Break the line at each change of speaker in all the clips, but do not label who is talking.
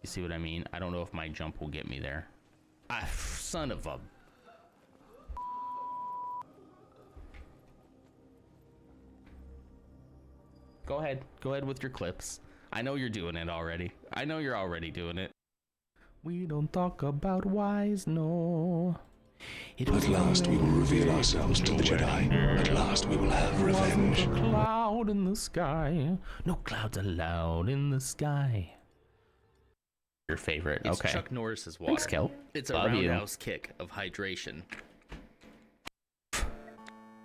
You see what I mean? I don't know if my jump will get me there. Ah, son of a... Go ahead. Go ahead with your clips. I know you're doing it already. I know you're already doing it. We don't talk about whys, no.
At last we will reveal ourselves to the Jedi. At last we will have revenge.
Wasn't a cloud in the sky. No clouds allowed in the sky. Your favorite.
It's
okay.
Chuck Norris's water.
Thanks, Kel.
It's a
Love you.
roundhouse kick of hydration.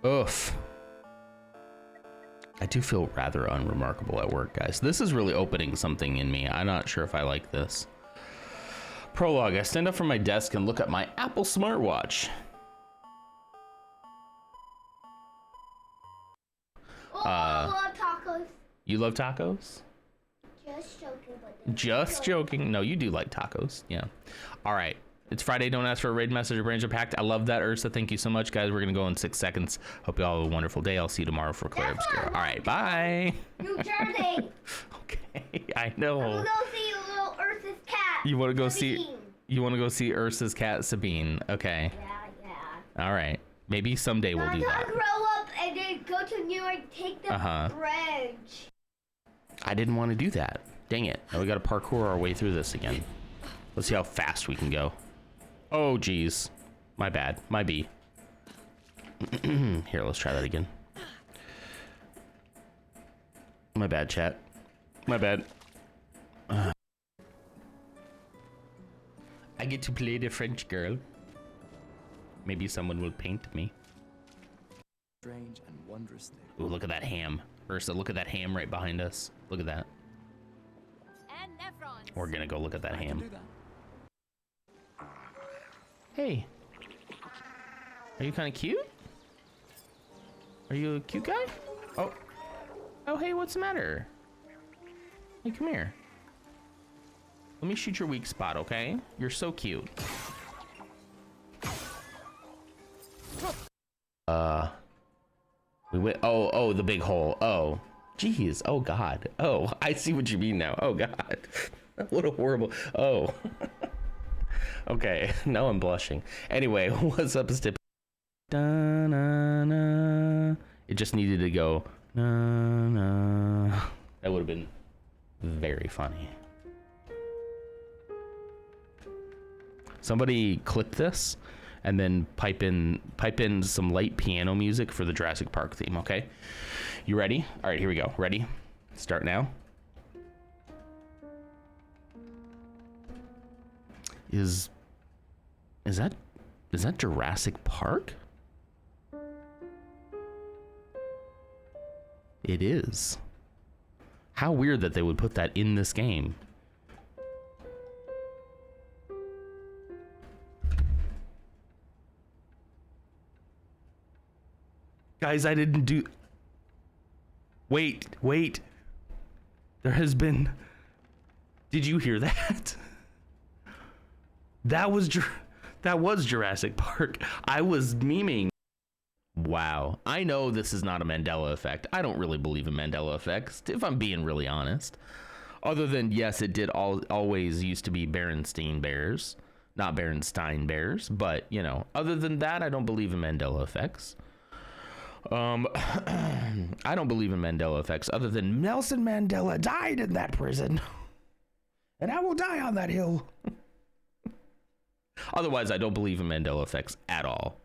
Oof. I do feel rather unremarkable at work, guys. This is really opening something in me. I'm not sure if I like this. Prologue. I stand up from my desk and look at my Apple smartwatch.
Oh, I love tacos.
You love tacos?
Just joking, but
Just joking. No, you do like tacos. Yeah. All right. It's Friday. Don't ask for a raid message or brains are packed. I love that, Ursa. Thank you so much, guys. We're going to go in 6 seconds. Hope you all have a wonderful day. I'll see you tomorrow for Claire Obscura. All right. Bye.
New Jersey.
Okay. I know.
I'm gonna go see little Ursa's cat.
You want to go
Sabine.
see... You want to go see Ursa's cat, Sabine. Okay.
Yeah.
All right. Maybe someday we'll do
I'm
that.
gonna grow up and then go to New York, take the bridge.
I didn't want to do that. Dang it. Now we got to parkour our way through this again. Let's see how fast we can go. Oh, geez. My bad. My B. Here, let's try that again. My bad, chat. My bad. I get to play the French girl. Maybe someone will paint me.
Strange and wondrous thing.
Ooh, look at that ham. Ursa, look at that ham right behind us. Look at that.
n0nversation.
We're gonna go look at that
I can
ham.
do that.
Hey. Are you kind of cute? Are you a cute guy? Oh. Oh, hey, what's the matter? Hey, come here. Let me shoot your weak spot, okay? You're so cute. We went, oh, the big hole. Oh, geez. Oh, God. Oh, I see what you mean now. Oh, God. What a horrible, oh. Okay, now I'm blushing. Anyway, what's up, Stip? Da-na-na. It just needed to go, na-na. That would have been very funny. Somebody clip this and then pipe in some light piano music for the Jurassic Park theme, okay? You ready? All right, here we go. Ready? Start now. Is that Jurassic Park? It is. How weird that they would put that in this game. Guys, I didn't do... Wait. There has been... Did you hear that? That was Jurassic Park. I was memeing. Wow. I know this is not a Mandela effect. I don't really believe in Mandela effects, if I'm being really honest. Other than, yes, it did always used to be Berenstain Bears, not Berenstein Bears. But, you know, other than that, I don't believe in Mandela effects. I don't believe in Mandela effects other than Nelson Mandela died in that prison. And I will die on that hill. Otherwise, I don't believe in Mandela effects at all.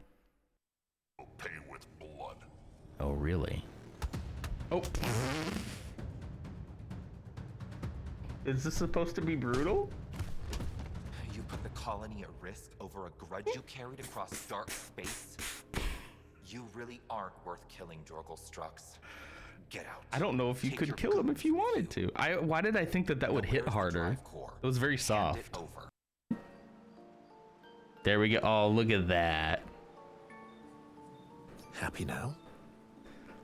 Pay with blood.
Oh, really? Oh. Is this supposed to be brutal?
You put the colony at risk over a grudge you carried across dark space? You really aren't worth killing, Jorgel Strux. Get out.
I don't know if you
Take
could
your
kill him if you
guns with
wanted
you.
to. Why did I think that would hit
Where's the
harder?
drive core?
It was very
Hand
soft.
it over.
There we go. Oh, look at that.
Happy now?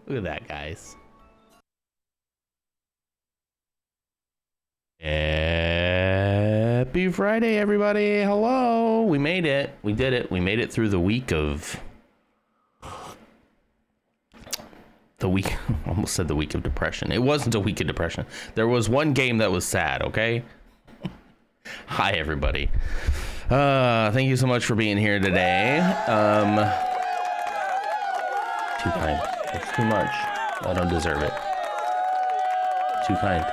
Look at that, guys. Happy Friday, everybody. Hello. We made it. We did it. We made it through the week of... almost said the week of depression. It wasn't a week of depression. There was one game that was sad, okay? Hi, everybody. Thank you so much for being here today. Too kind. That's too much. I don't deserve it. Too kind.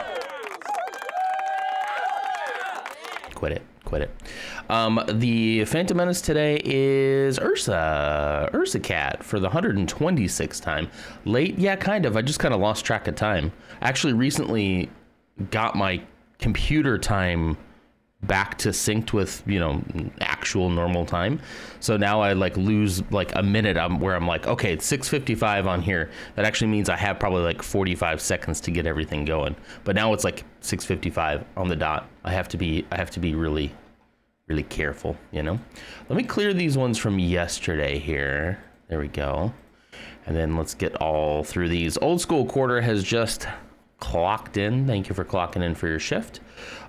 Quit it. The Phantom Menace today is Ursa Cat for the 126th time. Late? Yeah, kind of. I just kind of lost track of time. Actually, recently got my computer time back to synced with, actual normal time. So now I lose a minute where I'm like, okay, it's 6:55 on here. That actually means I have probably 45 seconds to get everything going. But now it's 6:55 on the dot. I have to be really, really careful, Let me clear these ones from yesterday here. There we go. And then let's get all through these. Old School Quarter has just clocked in. Thank you for clocking in for your shift.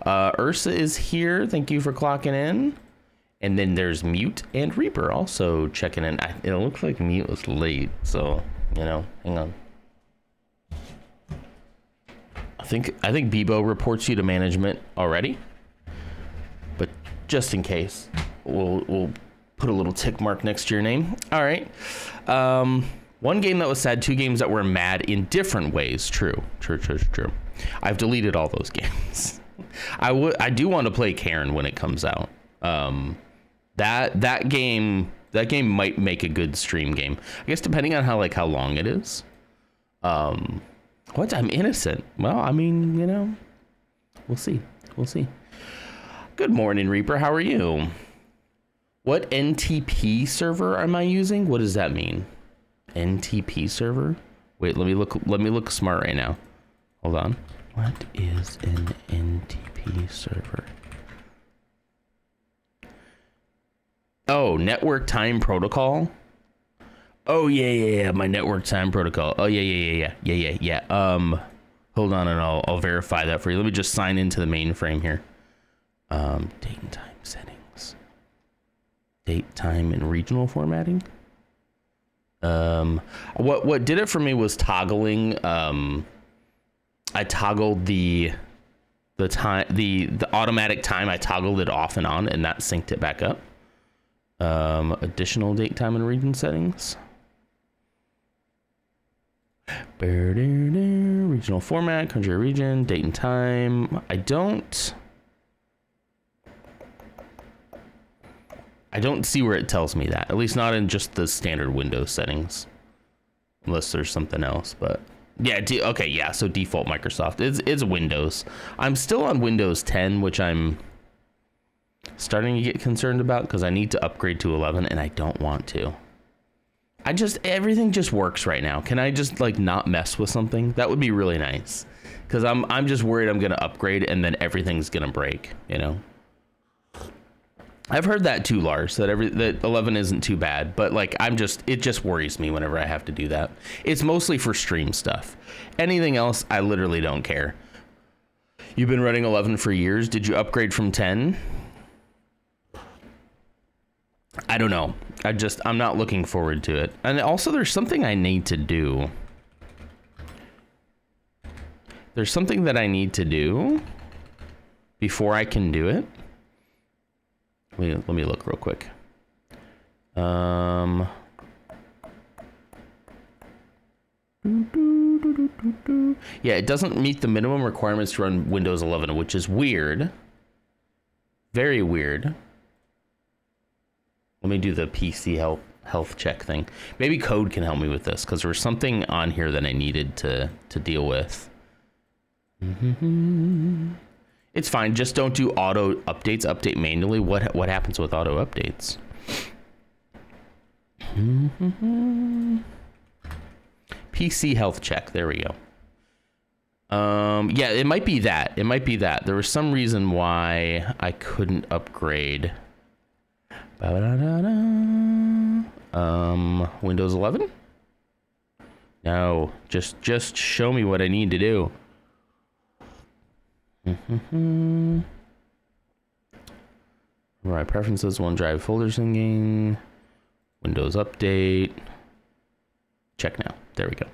Ursa is here. Thank you for clocking in. And then there's Mute and Reaper also checking in. It looks like Mute was late, so hang on. I think Bebo reports you to management already, but just in case, we'll put a little tick mark next to your name. All right. One game that was sad, two games that were mad in different ways. True. I've deleted all those games. I do want to play Karen when it comes out. That game might make a good stream game. I guess depending on how long it is. What? I'm innocent. Well, I mean, we'll see. Good morning, Reaper. How are you? What NTP server am I using? What does that mean? NTP server? Wait, let me look smart right now. Hold on. What is an NTP server? Oh, network time protocol. Oh yeah. My network time protocol. Oh yeah. Hold on, and I'll verify that for you. Let me just sign into the mainframe here. Date and time settings. Date, time, and regional formatting. What did it for me was toggling. I toggled the time, the automatic time. I toggled it off and on, and that synced it back up. Additional date, time, and region settings. Regional format, country, region, date and time. I don't see where it tells me that, at least not in just the standard Windows settings, unless there's something else. But yeah, okay, yeah. So default Microsoft, it's Windows. I'm still on Windows 10, which I'm starting to get concerned about because I need to upgrade to 11, and I don't want to. Everything just works right now. Can I just not mess with something? That would be really nice, because I'm just worried I'm gonna upgrade and then everything's gonna break. I've heard that too, Lars, that 11 isn't too bad, but it just worries me whenever I have to do that. It's mostly for stream stuff. Anything else, I literally don't care. You've been running 11 for years. Did you upgrade from 10? I don't know. I'm not looking forward to it. And also there's something I need to do. There's something that I need to do before I can do it. Let me look real quick. Yeah, it doesn't meet the minimum requirements to run Windows 11, which is weird. Very weird. Let me do the PC health check thing. Maybe code can help me with this, because there was something on here that I needed to deal with. It's fine. Just don't do auto updates. Update manually. What happens with auto updates? PC health check. There we go. Yeah, it might be that. There was some reason why I couldn't upgrade. Windows 11? No, just show me what I need to do. Right, preferences, OneDrive folder syncing, Windows update. Check now. There we go.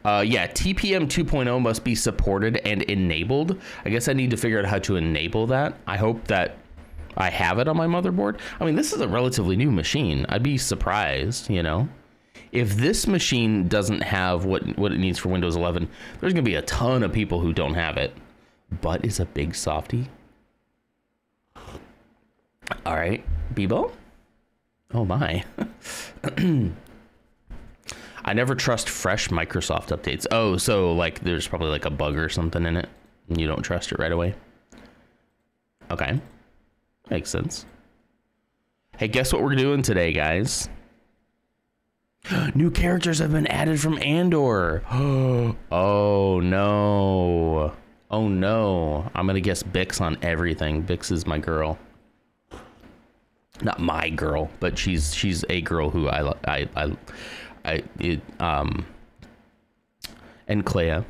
Yeah, TPM 2.0 must be supported and enabled. I guess I need to figure out how to enable that. I hope that I have it on my motherboard. I mean, this is a relatively new machine. I'd be surprised, you know. If this machine doesn't have what it needs for Windows 11, there's going to be a ton of people who don't have it. Butt is a big softie. All right, Bebo. Oh my. I never trust fresh Microsoft updates. Oh, so like there's probably like a bug or something in it and you don't trust it right away. Okay. Makes sense. Hey, guess what we're doing today, guys? New characters have been added from Andor. Oh no. Oh no. I'm gonna guess Bix on everything. Bix is my girl. Not my girl, but she's a girl who and Clea.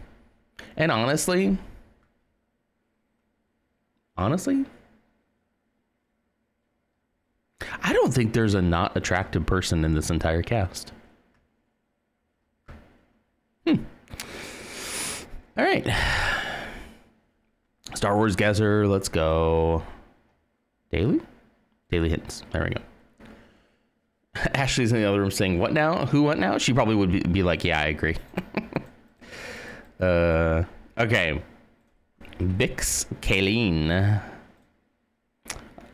And honestly, I don't think there's a not attractive person in this entire cast. All right. Star Wars guesser, let's go. Daily hints. There we go. Ashley's in the other room saying, what now? Who, what now? She probably would be like, yeah, I agree. Okay. Bix Kayleen.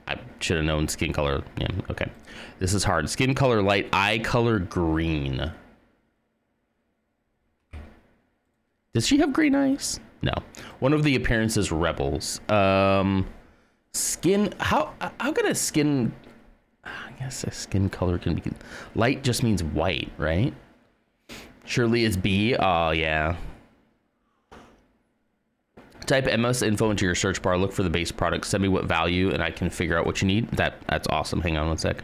I should have known skin color. Yeah, okay. This is hard. Skin color light, eye color green. Does she have green eyes? No. One of the appearances rebels. Skin, how can a skin, I guess a skin color can be, light just means white, right? Surely it's B. Oh yeah. Type MS info into your search bar, look for the base product, send me what value, and I can figure out what you need. That's awesome. Hang on one sec.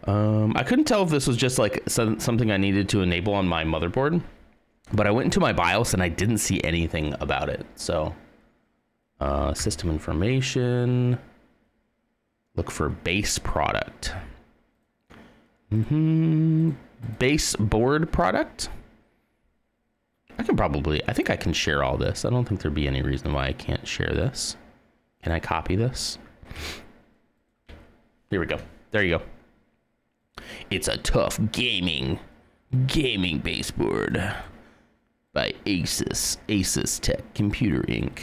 I couldn't tell if this was just like something I needed to enable on my motherboard, but I went into my BIOS and I didn't see anything about it. So, system information, look for base product. Base board product. I think I can share all this. I don't think there'd be any reason why I can't share this. Can I copy this? Here we go. There you go. It's a tough gaming baseboard by Asus Tech Computer Inc.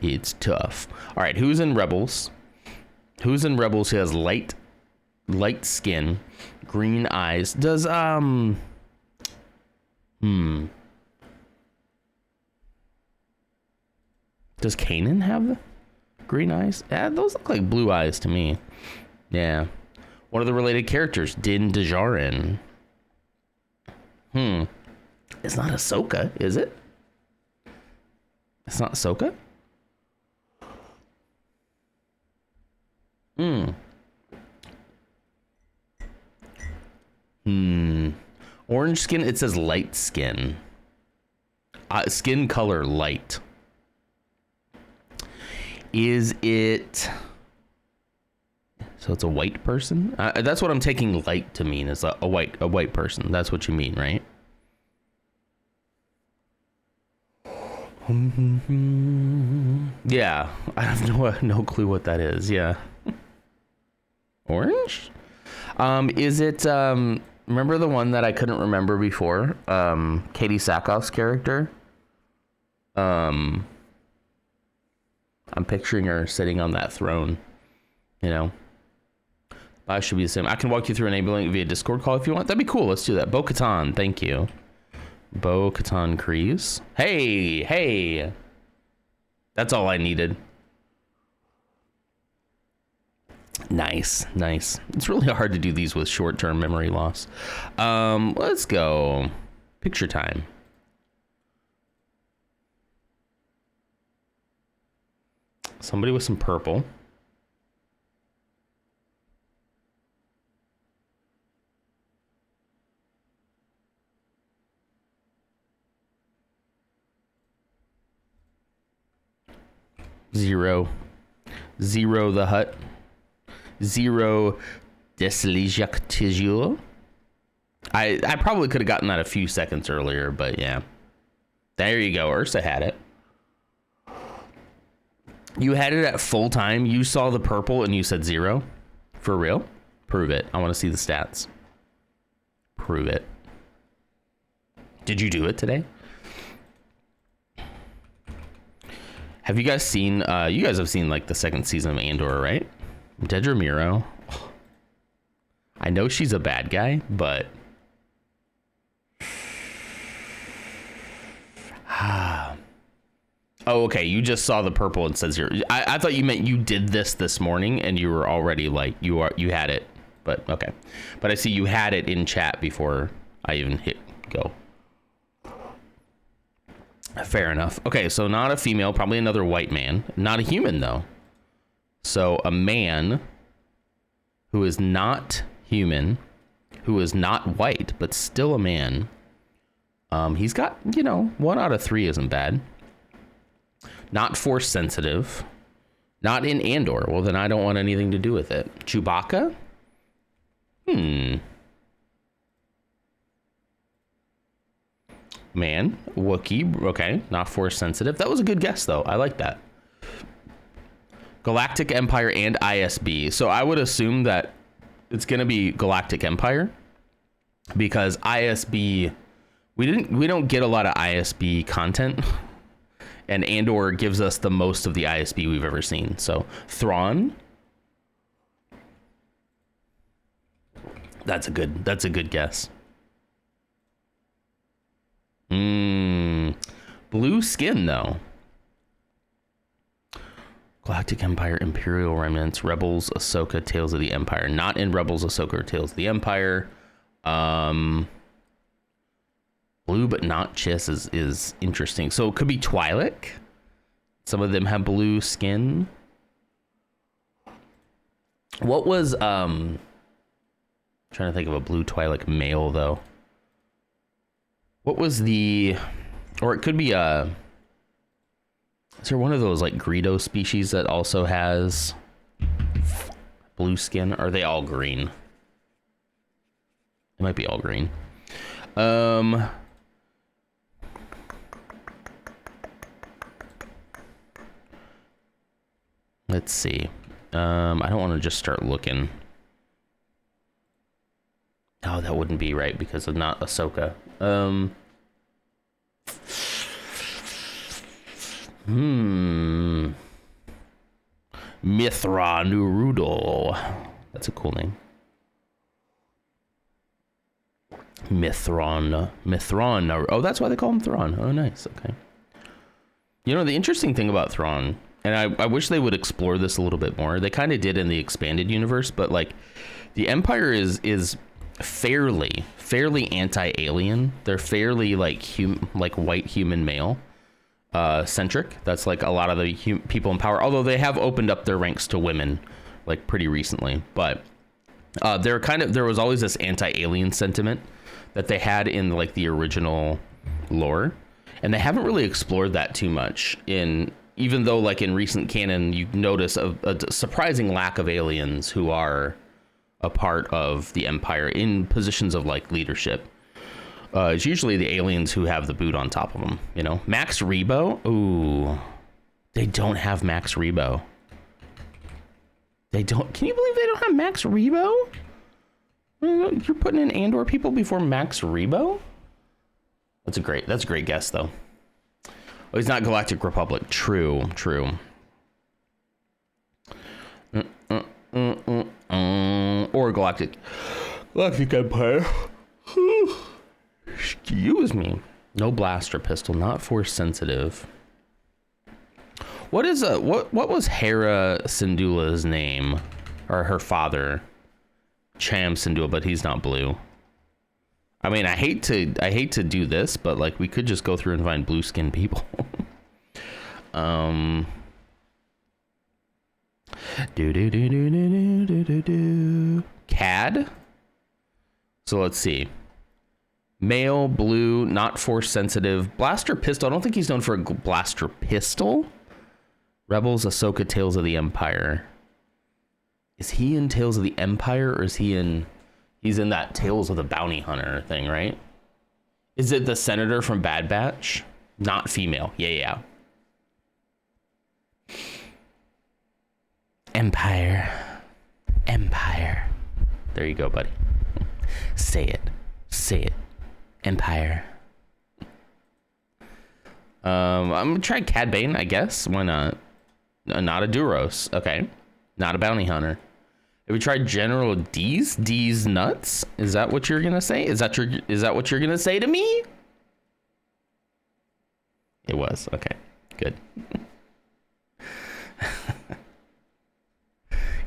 It's tough. All right, who's in Rebels? Who's in Rebels who has light skin, green eyes? Does Does Kanan have green eyes? Yeah, those look like blue eyes to me. Yeah. One of the related characters, Din Djarin. It's not Ahsoka, is it? It's not Ahsoka? Orange skin, it says light skin. Skin color light. Is it... So it's a white person? That's what I'm taking light to mean, is a white person. That's what you mean, right? Yeah, I have no clue what that is. Yeah. Orange? Is it remember the one that I couldn't remember before? Katie Sackhoff's character? I'm picturing her sitting on that throne, you know. I should be the same. I can walk you through enabling it via Discord call if you want. That'd be cool. Let's do that. Bo-Katan, thank you. Bo-Katan Kryze. Hey. That's all I needed. Nice. It's really hard to do these with short-term memory loss. Let's go. Picture time. Somebody with some purple. Zero the Hutt. Zero Deslizak Tijul. I probably could have gotten that a few seconds earlier, but yeah. There you go. Ursa had it. You had it at full time. You saw the purple and you said 0. For real? Prove it. I want to see the stats. Prove it. Did you do it today? Have you guys seen, you guys have seen like the second season of Andor, right? Dedra Miro. I know she's a bad guy, but oh, okay. You just saw the purple and said 0. I thought you meant you did this morning and you were already like you had it, but okay. But I see you had it in chat before I even hit go. Fair enough. Okay, so not a female, probably another white man. Not a human though. So a man who is not human, who is not white, but still a man. He's got, 1 out of 3 isn't bad. Not force sensitive. Not in Andor. Well, then I don't want anything to do with it. Chewbacca? Man. Wookiee. Okay. Not force sensitive. That was a good guess, though. I like that. Galactic Empire and ISB. So I would assume that it's going to be Galactic Empire. Because ISB... We don't get a lot of ISB content. And Andor gives us the most of the ISB we've ever seen. So Thrawn. That's a good guess. Blue skin though. Galactic Empire, Imperial Remnants, Rebels, Ahsoka, Tales of the Empire. Not in Rebels, Ahsoka, or Tales of the Empire. Blue but not Chiss is interesting. So it could be Twi'lek. Some of them have blue skin. What was trying to think of a blue Twi'lek male though. What was the, or it could be is there one of those like Greedo species that also has blue skin? Or are they all green? It might be all green. Let's see. I don't want to just start looking. Oh, that wouldn't be right because of not Ahsoka. Mithra Nurudo. That's a cool name. Mithron. Oh, that's why they call him Thrawn. Oh, nice. Okay. The interesting thing about Thrawn, and I wish they would explore this a little bit more. They kind of did in the expanded universe, but like the Empire is fairly anti-alien. They're fairly like white human male centric. That's like a lot of the people in power, although they have opened up their ranks to women like pretty recently. But there was always this anti-alien sentiment that they had in like the original lore, and they haven't really explored that too much even though like in recent canon you notice a surprising lack of aliens who are a part of the Empire in positions of like leadership. It's usually the aliens who have the boot on top of them, Max Rebo. Ooh, they don't have Max Rebo. Can you believe they don't have Max Rebo? You're putting in Andor people before Max Rebo? That's a great guess though. Oh, he's not Galactic Republic. True. Or Galactic Empire. Excuse me. No blaster pistol, not force sensitive. What was Hera Syndulla's name? Or her father? Cham Syndulla, but he's not blue. I mean, I hate to do this, but like we could just go through and find blue skinned people. Cad. So let's see. Male, blue, not force sensitive. Blaster pistol. I don't think he's known for a blaster pistol. Rebels, Ahsoka, Tales of the Empire. Is he in Tales of the Empire or is he in He's in that Tales of the Bounty Hunter thing, right? Is it the senator from Bad Batch? Not female. Yeah. Empire. There you go, buddy. Say it. Empire. I'm gonna try Cad Bane, I guess. Why not? Not a Duros. Okay. Not a bounty hunter. Have we tried General D's? D's nuts? Is that what you're gonna say? Is that what you're gonna say to me? It was. Okay. Good.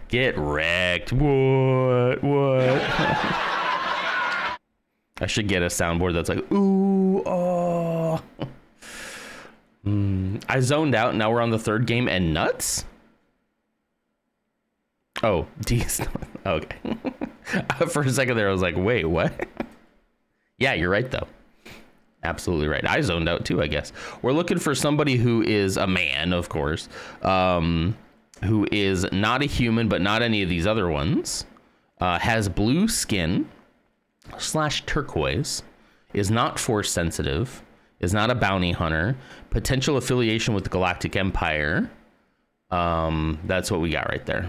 Get wrecked. What? I should get a soundboard that's like, ooh, oh. I zoned out. Now we're on the third game and nuts? Oh, D's. Okay. For a second there, I was like, wait, what? Yeah, you're right, though. Absolutely right. I zoned out, too, I guess. We're looking for somebody who is a man, of course, who is not a human, but not any of these other ones, has blue skin / turquoise, is not force sensitive, is not a bounty hunter, potential affiliation with the Galactic Empire. That's what we got right there.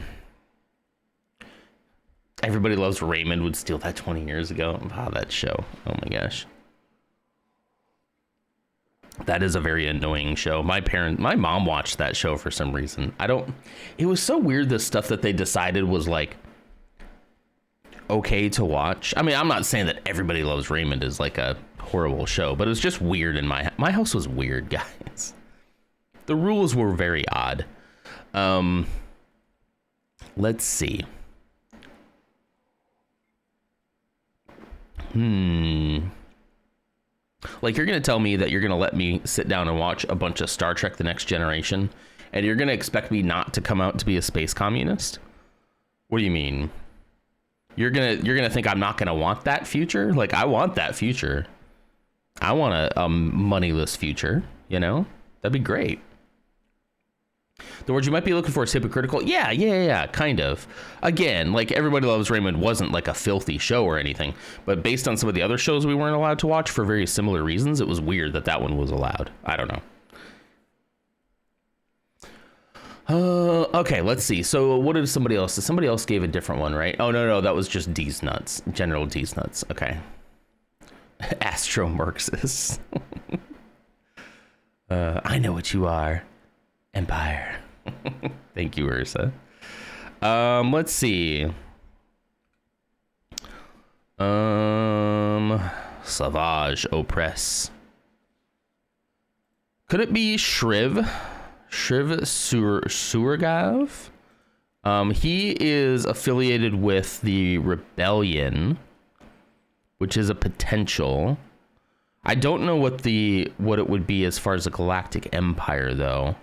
Everybody Loves Raymond would steal that 20 years ago. Wow, that show. Oh my gosh. That is a very annoying show. My mom watched that show for some reason. It was so weird, the stuff that they decided was like okay to watch. I mean, I'm not saying that Everybody Loves Raymond is like a horrible show, but it was just weird in my house was weird, guys. The rules were very odd. Let's see. Like, you're going to tell me that you're going to let me sit down and watch a bunch of Star Trek The Next Generation, and you're going to expect me not to come out to be a space communist? What do you mean? You're going to think I'm not going to want that future? Like, I want that future. I want a moneyless future, you know? That'd be great. The word you might be looking for is hypocritical. Yeah, kind of. Again, like, Everybody Loves Raymond wasn't like a filthy show or anything, but based on some of the other shows we weren't allowed to watch for very similar reasons, it was weird that that one was allowed. I don't know. Okay, let's see. So what did somebody else gave a different one, right? Oh, no, that was just D's nuts. General D's nuts. Okay. Astro Marxist. I know what you are. Empire. Thank you, Ursa. Let's see. Savage Oppress. Could it be Shriv Suragav? He is affiliated with the Rebellion, which is a potential. I don't know what it would be as far as the Galactic Empire, though.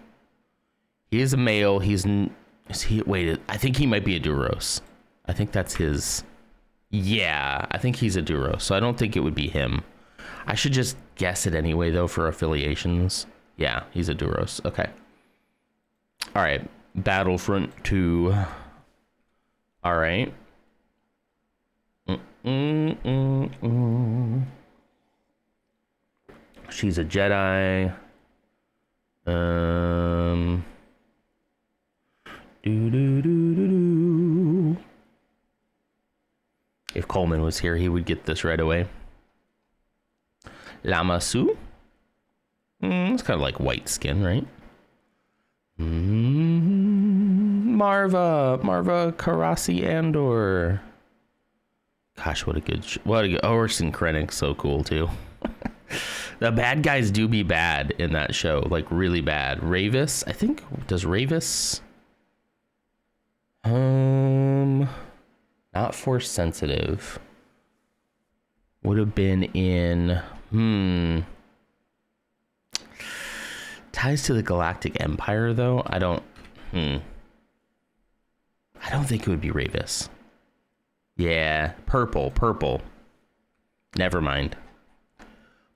He is a male. Wait, I think he might be a Duros. I think that's his. Yeah, I think he's a Duros, so I don't think it would be him. I should just guess it anyway, though, for affiliations. Yeah, he's a Duros. Okay. All right. Battlefront 2. All right. She's a Jedi. If Coleman was here, he would get this right away. Lamasu. It's kind of like white skin, right? Marva Karasi Andor. Gosh, what a good Orson Krennic's so cool too. The bad guys do be bad in that show, like really bad. Ravis, I think, does Ravis? Not force sensitive. Would have been in ties to the Galactic Empire, though. I don't think it would be Ravis. Yeah, purple. Never mind.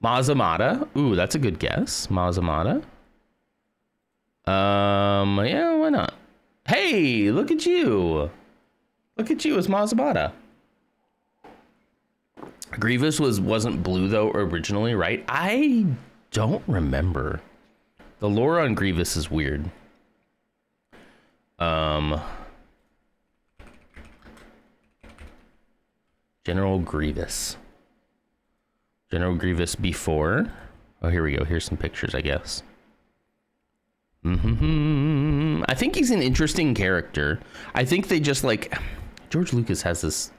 Mazamata. Ooh, that's a good guess. Mazamata. Yeah, why not? Hey, look at you. Look at you, it's Mazamata. Grievous wasn't blue though originally, right? I don't remember. The lore on Grievous is weird. General Grievous before. Oh, here we go. Here's some pictures, I guess. I think he's an interesting character. I think they just like George Lucas has this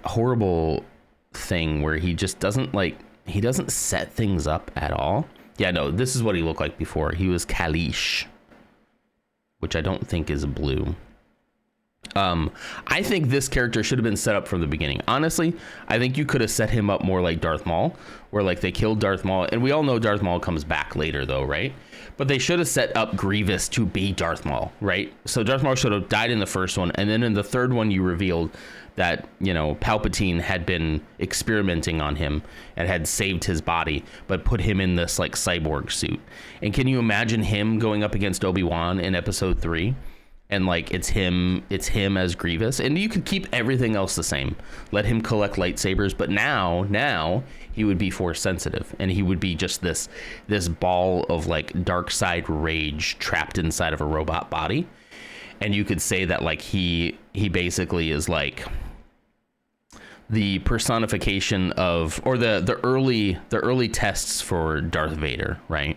horrible thing where he just doesn't set things up at all. Yeah, no, this is what he looked like before. He was Kalish, which I don't think is blue. I think this character should have been set up from the beginning. Honestly, I think you could have set him up more like Darth Maul, where like they killed Darth Maul, and we all know Darth Maul comes back later though, right? But they should have set up Grievous to be Darth Maul, right? So Darth Maul should have died in the first one, and then in the third one you revealed that, you know, Palpatine had been experimenting on him and had saved his body, but put him in this like cyborg suit. And can you imagine him going up against Obi-Wan in episode 3? And like it's him as Grievous, and you could keep everything else the same. Let him collect lightsabers, but now he would be force sensitive, and he would be just this ball of like dark side rage trapped inside of a robot body. And you could say that like he basically is like the personification of, or the early tests for Darth Vader, right?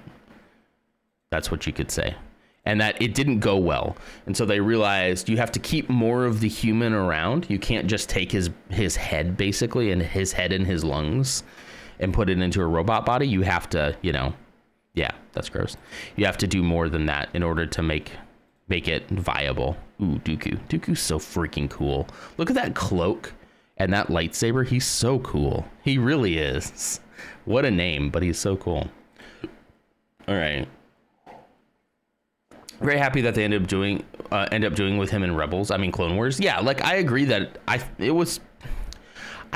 That's what you could say. And that it didn't go well. And so they realized you have to keep more of the human around. You can't just take his head, basically, and his head and his lungs and put it into a robot body. You have to, you know, yeah, that's gross. You have to do more than that in order to make it viable. Ooh, Dooku. Dooku's so freaking cool. Look at that cloak and that lightsaber. He's so cool. He really is. What a name, but he's so cool. All right. Very happy that they end up doing with him in Rebels. I mean, Clone Wars. Yeah, like I agree that I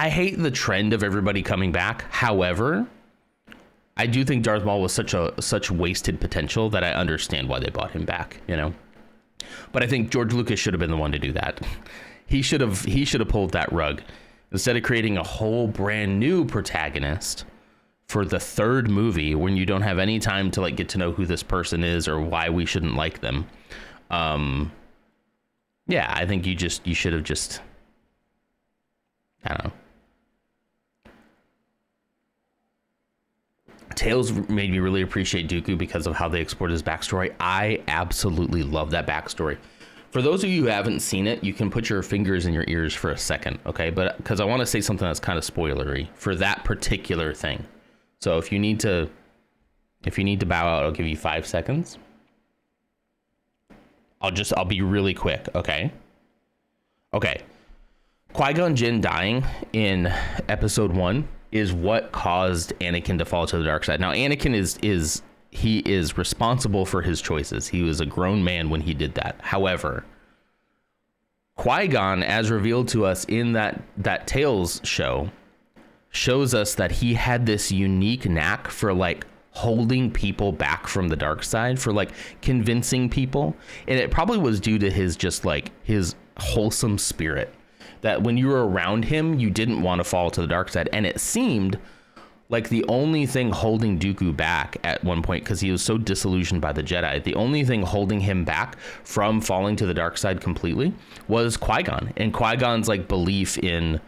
hate the trend of everybody coming back. However, I do think Darth Maul was such wasted potential that I understand why they brought him back, you know. But I think George Lucas should have been the one to do that. He should have pulled that rug instead of creating a whole brand new protagonist for the third movie when you don't have any time to like get to know who this person is or why we shouldn't like them. Yeah, I think you should have just, I don't know. Tales made me really appreciate Dooku because of how they explored his backstory. I absolutely love that backstory. For those of you who haven't seen it, you can put your fingers in your ears for a second, okay? But because I want to say something that's kind of spoilery for that particular thing. So if you need to bow out, I'll give you 5 seconds. I'll be really quick, okay? Okay. Qui-Gon Jinn dying in episode 1 is what caused Anakin to fall to the dark side. Now Anakin is responsible for his choices. He was a grown man when he did that. However, Qui-Gon, as revealed to us in that Tales show, shows us that he had this unique knack for like holding people back from the dark side, for like convincing people. And it probably was due to his just like his wholesome spirit, that when you were around him, you didn't want to fall to the dark side. And it seemed like the only thing holding Dooku back at one point, because he was so disillusioned by the Jedi, the only thing holding him back from falling to the dark side completely was Qui-Gon, and Qui-Gon's like belief in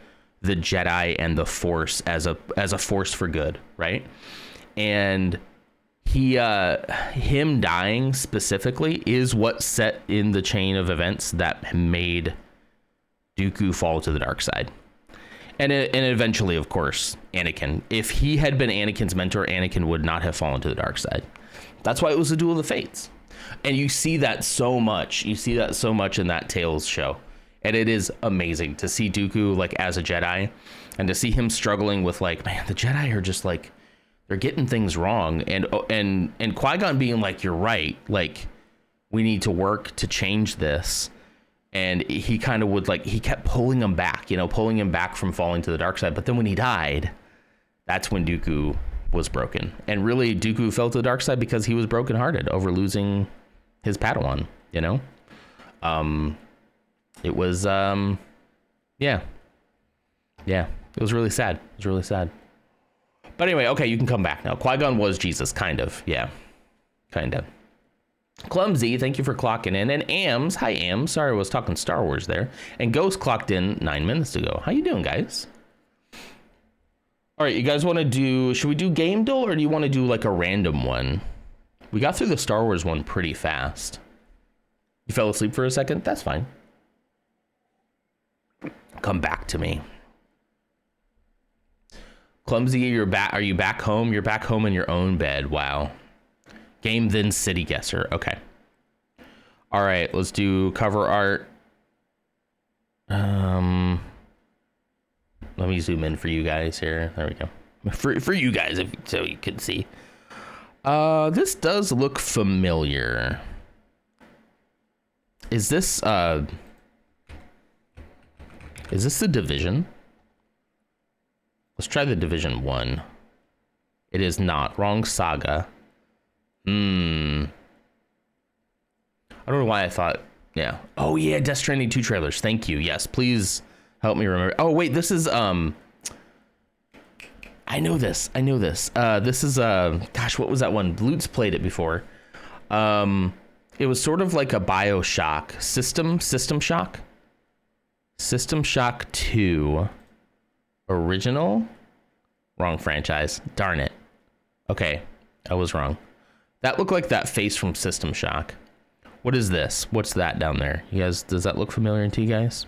the Jedi and the Force as a force for good, right? And him dying specifically is what set in the chain of events that made Dooku fall to the dark side. And eventually, of course, Anakin. If he had been Anakin's mentor, Anakin would not have fallen to the dark side. That's why it was a duel of the fates. And you see that so much. You see that so much in that Tales show. And it is amazing to see Dooku like as a Jedi, and to see him struggling with like, man, the Jedi are just like, they're getting things wrong. And Qui-Gon being like, you're right. Like, we need to work to change this. And he kind of would like, he kept pulling him back, pulling him back from falling to the dark side. But then when he died, that's when Dooku was broken. And really, Dooku fell to the dark side because he was brokenhearted over losing his Padawan, It was, yeah. It It was really sad. It was really sad. But anyway, okay, you can come back now. Qui-Gon was Jesus, kind of. Yeah, kind of. Clumsy, thank you for clocking in. And Ams, hi Ams. Sorry, I was talking Star Wars there. And Ghost clocked in 9 minutes ago. How you doing, guys? All right, you guys want to do, should we do Game Duel or do you want to do like a random one? We got through the Star Wars one pretty fast. You fell asleep for a second? That's fine. Come back to me. Clumsy, you're back. Are you back home? You're back home in your own bed. Wow. Game, then city guesser. Okay. All right, let's do cover art. Let me zoom in for you guys here. There we go. For you guys, so you can see. This does look familiar. Is this the Division? Let's try the Division 1. It is not. Wrong saga. I don't know why I thought, yeah. Oh yeah, Death Stranding 2 trailers. Thank you. Yes, please help me remember. Oh wait, this is I know this. This is gosh, what was that one? Lutz played it before. It was sort of like a BioShock System Shock 2 original. Wrong franchise. Darn it. Okay, I was wrong. That looked like that face from System Shock. What is this? What's that down there? You guys, does that look familiar to you guys?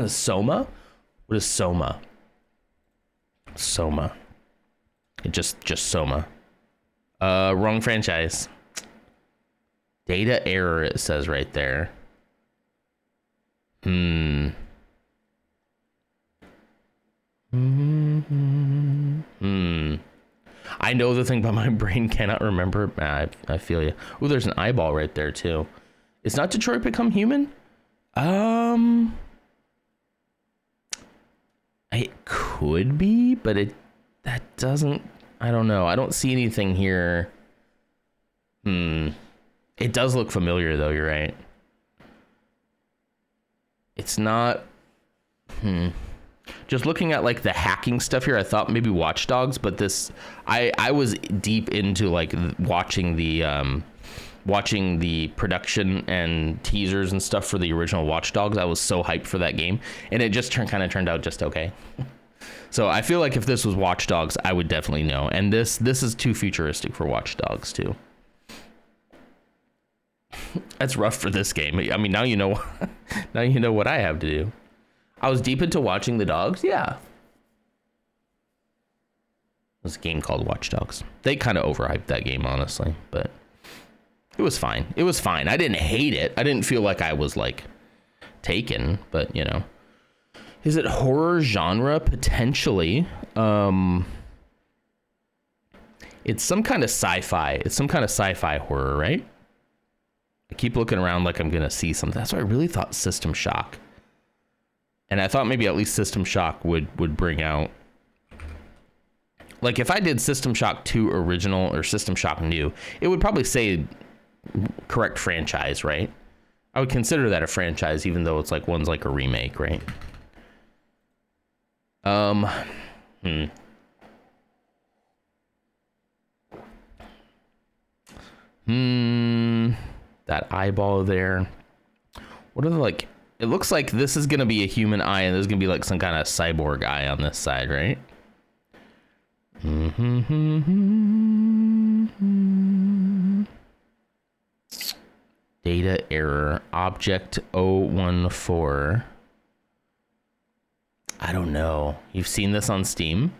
Soma? What is Soma? Soma. Just Soma. Wrong franchise. Data error, it says right there. I know the thing, but my brain cannot remember. I feel you. Ooh, there's an eyeball right there too. Is not Detroit Become Human? It could be, but that doesn't. I don't know. I don't see anything here. It does look familiar though. You're right. It's not. Just looking at like the hacking stuff here, I thought maybe Watch Dogs, but this, I was deep into like watching the production and teasers and stuff for the original Watch Dogs. I was so hyped for that game, and it just kind of turned out just okay. So I feel like if this was Watch Dogs, I would definitely know. And this is too futuristic for Watch Dogs too. That's rough for this game. I mean, now you know. Now you know what I have to do. I was deep into watching the dogs. Yeah. There's a game called Watch Dogs. They kind of overhyped that game, honestly, but it was fine. It was fine. I didn't hate it. I didn't feel like I was like taken, but you know. Is it horror genre? Potentially. It's some kind of sci-fi. It's some kind of sci-fi horror, right? I keep looking around like I'm gonna see something. That's why I really thought System Shock. And I thought maybe at least System Shock would bring out, like if I did System Shock 2 original or System Shock new, it would probably say correct franchise, right? I would consider that a franchise, even though it's like one's like a remake, right? That eyeball there. What are the like? It looks like this is gonna be a human eye, and there's gonna be like some kind of cyborg eye on this side, right? Data error. Object 014. I don't know. You've seen this on Steam?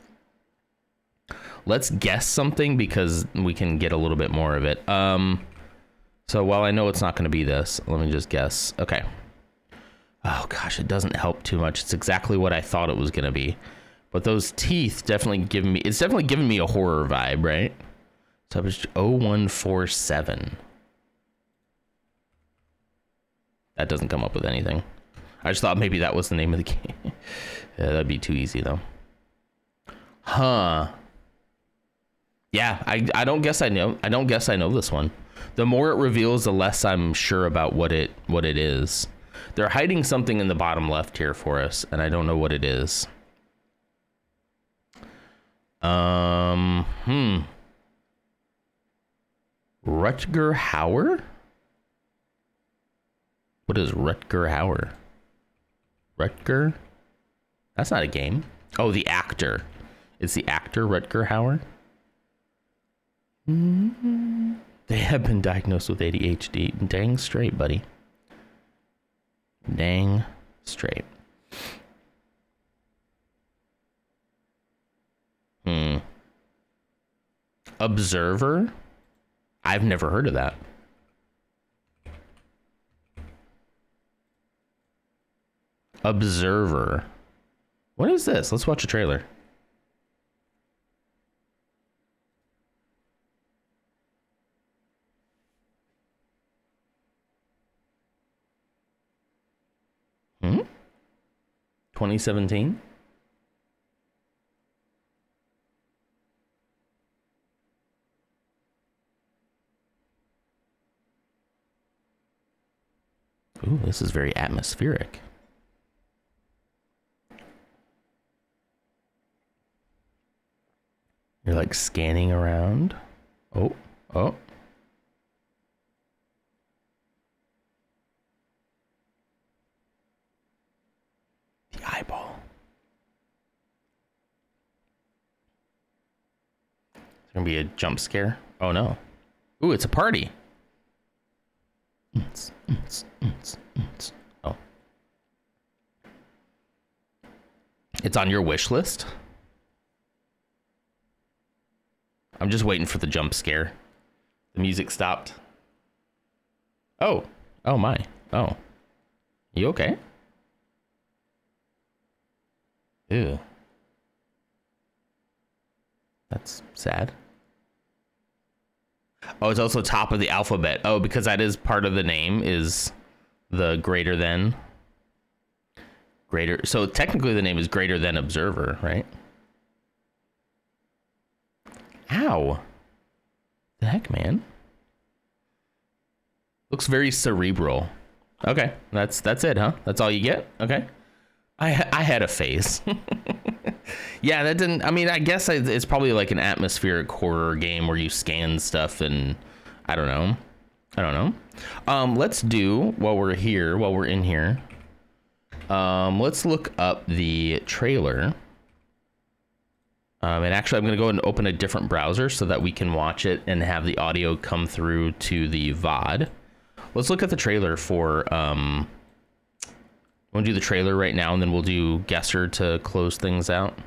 Let's guess something because we can get a little bit more of it. So while I know it's not going to be this, let me just guess. Okay. Oh gosh, it doesn't help too much. It's exactly what I thought it was going to be. But those teeth definitely giving me, it's definitely giving me a horror vibe, right? So it's 0147. That doesn't come up with anything. I just thought maybe that was the name of the game. Yeah, that'd be too easy though. Huh. Yeah, I don't guess I know. I don't guess I know this one. The more it reveals, the less I'm sure about what it is. They're hiding something in the bottom left here for us, and I don't know what it is. Rutger Hauer? What is Rutger Hauer? Rutger? That's not a game. Oh, the actor. It's the actor Rutger Hauer. They have been diagnosed with ADHD. Dang straight, buddy. Dang straight. Observer? I've never heard of that. Observer. What is this? Let's watch a trailer. Hmm? 2017? Ooh, this is very atmospheric. You're like scanning around. Oh. The eyeball. It's gonna be a jump scare. Oh no. Ooh, it's a party. Oh. It's on your wish list? I'm just waiting for the jump scare. The music stopped. Oh. Oh my. Oh. You okay? Ew. That's sad. Oh, it's also top of the alphabet. Oh, because that is part of the name is the greater than. Greater. So technically the name is greater than observer, right? Ow. The heck, man? Looks very cerebral. Okay, that's it, huh? That's all you get? Okay. I had a face. Yeah, that didn't. I mean, I guess it's probably like an atmospheric horror game where you scan stuff and I don't know. Let's do while we're in here. Let's look up the trailer. And actually, I'm going to go and open a different browser so that we can watch it and have the audio come through to the VOD. Let's look at the trailer for. We'll do the trailer right now, and then we'll do Guesser to close things out.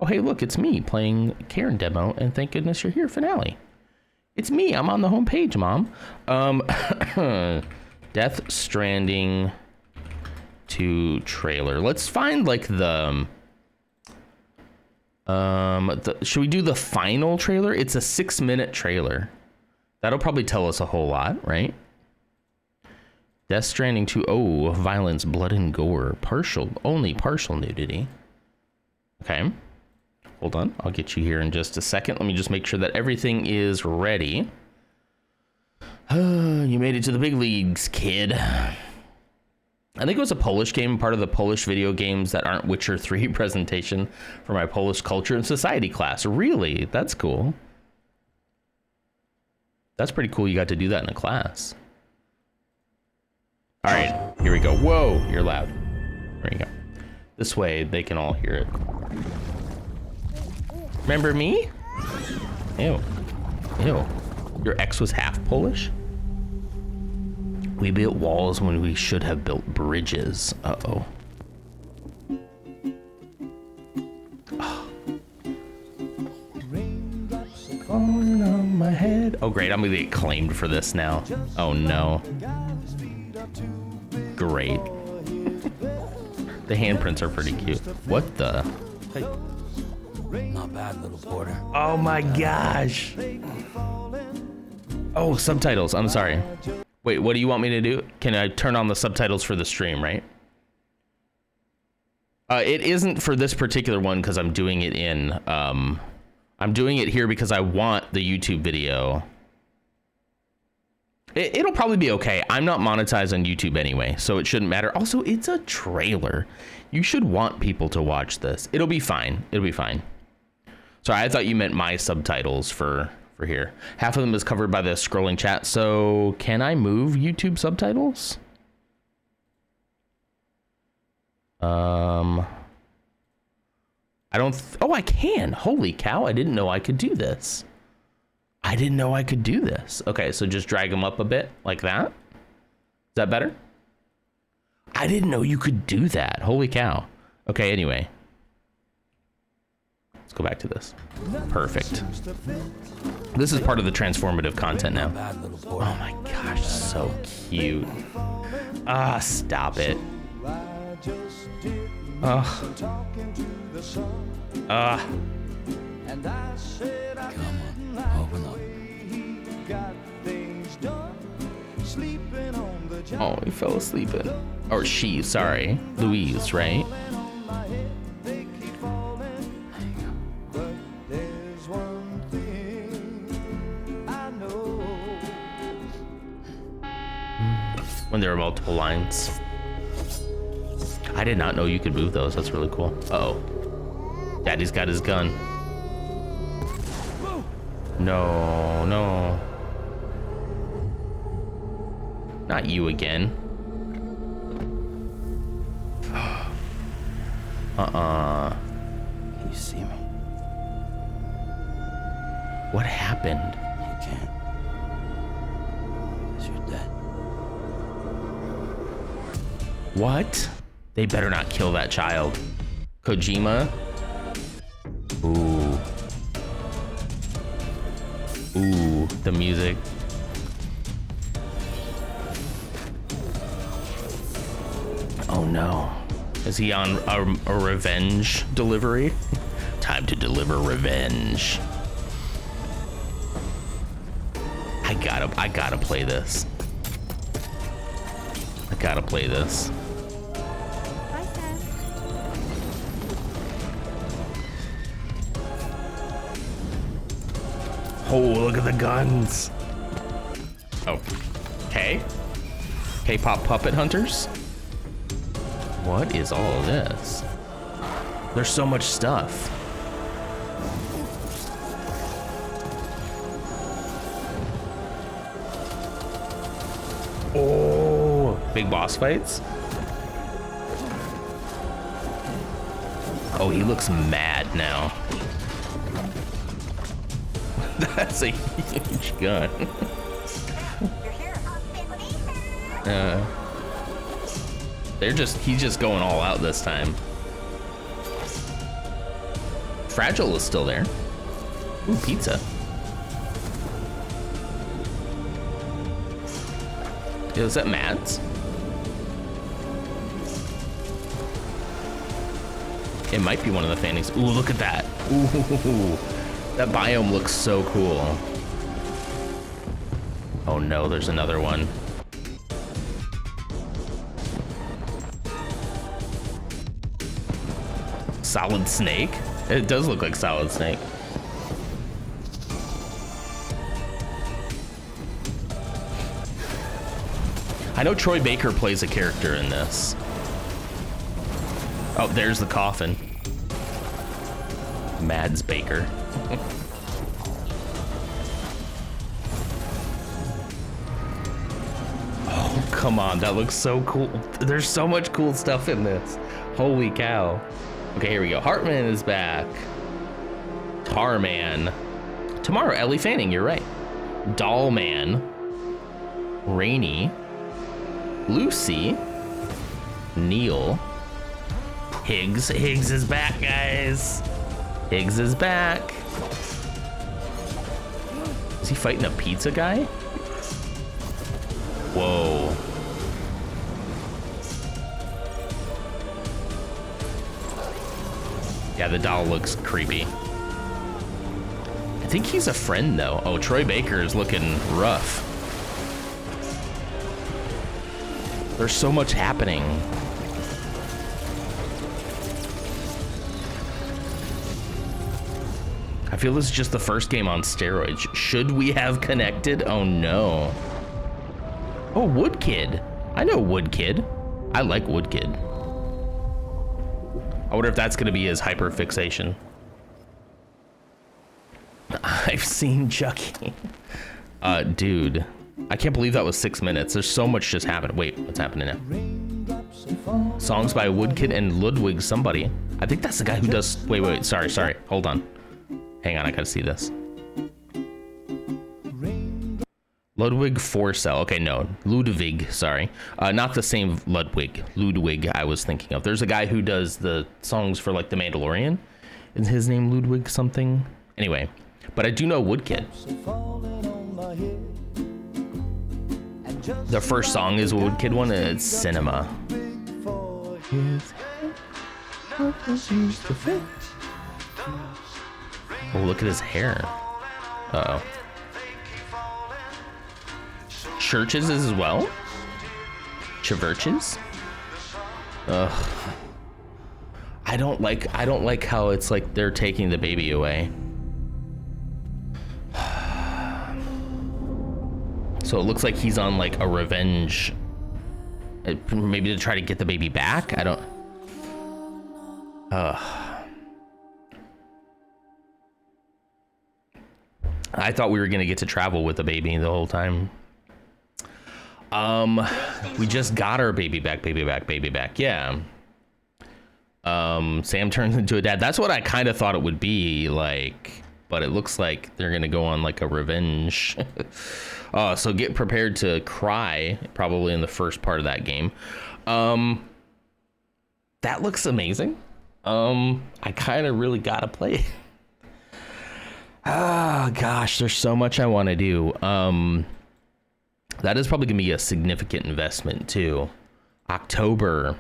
Oh, hey, look, it's me playing Karen demo, and thank goodness you're here, finale. It's me. I'm on the home page, Mom. Death Stranding 2 trailer. Let's find like the should we do the final trailer? It's a 6-minute trailer. That'll probably tell us a whole lot, right? Death Stranding 2. Oh, violence, blood, and gore. Only partial nudity. Okay. Hold on. I'll get you here in just a second. Let me just make sure that everything is ready. You made it to the big leagues, kid. I think it was a Polish game, part of the Polish video games that aren't Witcher 3 presentation for my Polish culture and society class. Really? That's cool. That's pretty cool. You got to do that in a class. All right, here we go. Whoa, you're loud. There you go. This way they can all hear it. Remember me? Ew. Ew. Your ex was half Polish? We built walls when we should have built bridges. Uh-oh. Falling on my head. Oh, great. I'm going to get claimed for this now. Oh, no. Great. The handprints are pretty cute. What the?
Hey. Not bad, little porter.
Oh, my gosh. Oh, subtitles. I'm sorry. Wait, what do you want me to do? Can I turn on the subtitles for the stream, right? It isn't for this particular one because I'm doing it in... I'm doing it here because I want the YouTube video. It'll probably be okay. I'm not monetized on YouTube anyway, so it shouldn't matter. Also, it's a trailer. You should want people to watch this. It'll be fine. It'll be fine. Sorry, I thought you meant my subtitles for here. Half of them is covered by the scrolling chat. So can I move YouTube subtitles? I don't. Oh, I can. Holy cow! I didn't know I could do this. I didn't know I could do this. Okay, so just drag them up a bit like that. Is that better? I didn't know you could do that. Holy cow. Okay, anyway. Let's go back to this. Perfect. This is part of the transformative content now. Oh my gosh, so cute. Ah, stop it. Ugh. Ah.
Come on, open up.
Oh, he fell asleep in. Or she, sorry. Louise, right? When there are multiple lines. I did not know you could move those. That's really cool. Uh-oh. Daddy's got his gun. No, no. Not you again.
Can you see me?
What happened?
You can't. 'Cause you're dead.
What? They better not kill that child. Kojima? Ooh. Ooh, the music. Oh no. Is he on a revenge delivery? Time to deliver revenge. I gotta play this. I gotta play this. Oh, look at the guns. Oh, okay. K-pop puppet hunters? What is all of this? There's so much stuff. Oh, big boss fights? Oh, he looks mad now. That's a huge gun. He's just going all out this time. Fragile is still there. Ooh, pizza. Is that Matt's? It might be one of the Fannings. Ooh, look at that. Ooh, that biome looks so cool. Oh no, there's another one. Solid Snake? It does look like Solid Snake. I know Troy Baker plays a character in this. Oh, there's the coffin. Mads Baker. Oh, come on. That looks so cool. There's so much cool stuff in this. Holy cow. Okay, here we go. Hartman is back. Tarman. Tomorrow, Ellie Fanning, you're right. Dollman. Rainey. Lucy. Neil. Higgs. Higgs is back, guys. Higgs is back. Is he fighting a pizza guy? Whoa. Yeah, the doll looks creepy. I think he's a friend, though. Oh, Troy Baker is looking rough. There's so much happening. I feel this is just the first game on steroids. Should we have connected? Oh no. Oh, Wood Kid. I know Wood Kid. I like Wood Kid. I wonder if that's gonna be his hyper fixation. I've seen Chucky. Dude, I can't believe that was 6 minutes. There's so much just happened. Wait, what's happening now? Songs by Woodkid and Ludwig somebody. I think that's the guy who does... Wait, sorry. Hold on. Hang on, I gotta see this. Ludwig Forsell. Okay, no. Ludwig, sorry. Not the same Ludwig I was thinking of. There's a guy who does the songs for, like, The Mandalorian. Is his name Ludwig something? Anyway, but I do know Woodkid. The first song is a Woodkid one, and it's Cinema. Oh, look at his hair. Uh-oh. Churches as well? Churches? Ugh. I don't like how it's like they're taking the baby away. So it looks like he's on like a revenge, maybe to try to get the baby back. I don't. I thought we were gonna get to travel with the baby the whole time. We just got our baby back. Yeah. Sam turns into a dad. That's what I kind of thought it would be like, but it looks like they're gonna go on like a revenge. So get prepared to cry probably in the first part of that game. That looks amazing. I kind of really gotta play it. Oh gosh, there's so much I want to do. That is probably gonna be a significant investment too. October.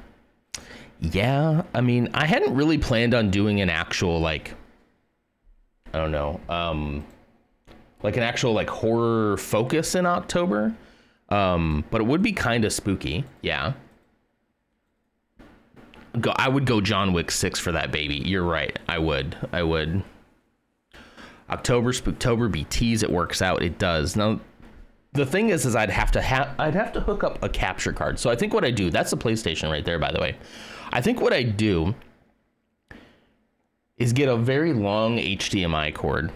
Yeah, I mean, I hadn't really planned on doing an actual, like, I don't know, like an actual like horror focus in October. But it would be kind of spooky. Yeah. I would go John Wick 6 for that baby. You're right. I would. October, Spooktober, BTs, it works out. It does. Now, the thing is I'd have to hook up a capture card. So I think what I do, that's the PlayStation right there, by the way. I think what I do is get a very long HDMI cord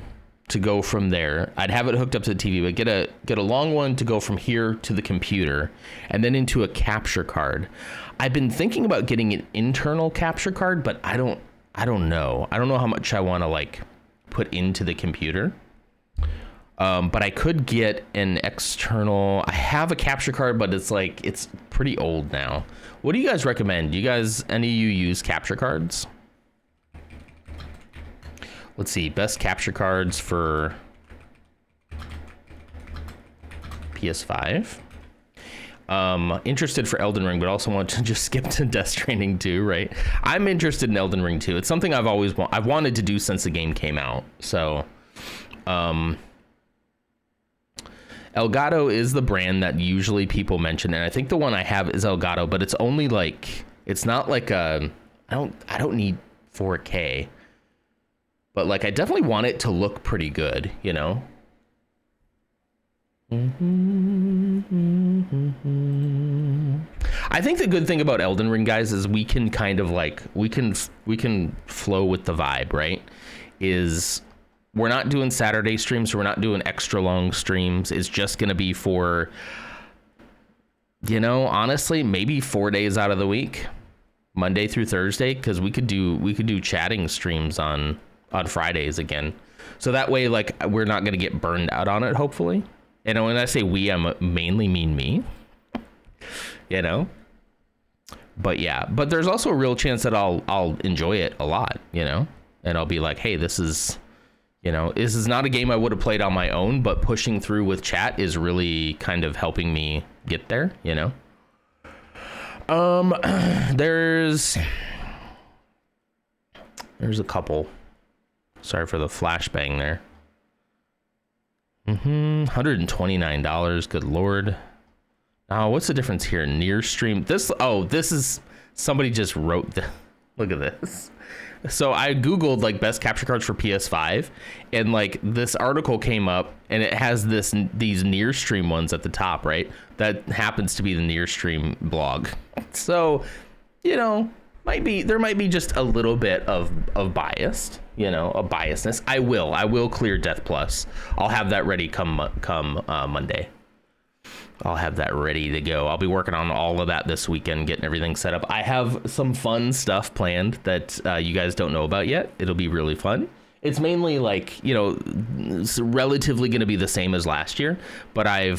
to go from there. I'd have it hooked up to the TV, but get a long one to go from here to the computer and then into a capture card. I've been thinking about getting an internal capture card, but I don't know. I don't know how much I want to like put into the computer. But I could get an external. I have a capture card, but it's pretty old now. What do you guys recommend? Do you guys, any of you use capture cards? Let's see, best capture cards for PS5. Interested for Elden Ring, but also want to just skip to Death Stranding 2, right? I'm interested in Elden Ring 2. It's something I've wanted to do since the game came out. So, Elgato is the brand that usually people mention, and I think the one I have is Elgato, but it's only like, it's not like I don't need 4K. But like, I definitely want it to look pretty good, you know? I think the good thing about Elden Ring, guys, is we can kind of like, we can flow with the vibe, right? Is we're not doing Saturday streams, so we're not doing extra long streams. It's just going to be for, you know, honestly, maybe 4 days out of the week, Monday through Thursday, because we could do chatting streams on Fridays again. So that way, like, we're not going to get burned out on it, hopefully. And when I say we, I mainly mean me, you know? But yeah, but there's also a real chance that I'll enjoy it a lot, you know? And I'll be like, hey, this is, you know, this is not a game I would have played on my own, but pushing through with chat is really kind of helping me get there, you know? There's a couple. Sorry for the flashbang there. $129. Good Lord. Now, what's the difference here? Near stream. This is somebody just wrote the, look at this. So I Googled like best capture cards for PS5, and like this article came up, and it has these near stream ones at the top, right? That happens to be the near stream blog. So, you know, there might be just a little bit of biased, you know, a biasness. I will clear Death Plus. I'll have that ready come Monday. I'll have that ready to go. I'll be working on all of that this weekend, getting everything set up. I have some fun stuff planned that you guys don't know about yet. It'll be really fun. It's mainly like, you know, it's relatively going to be the same as last year, but I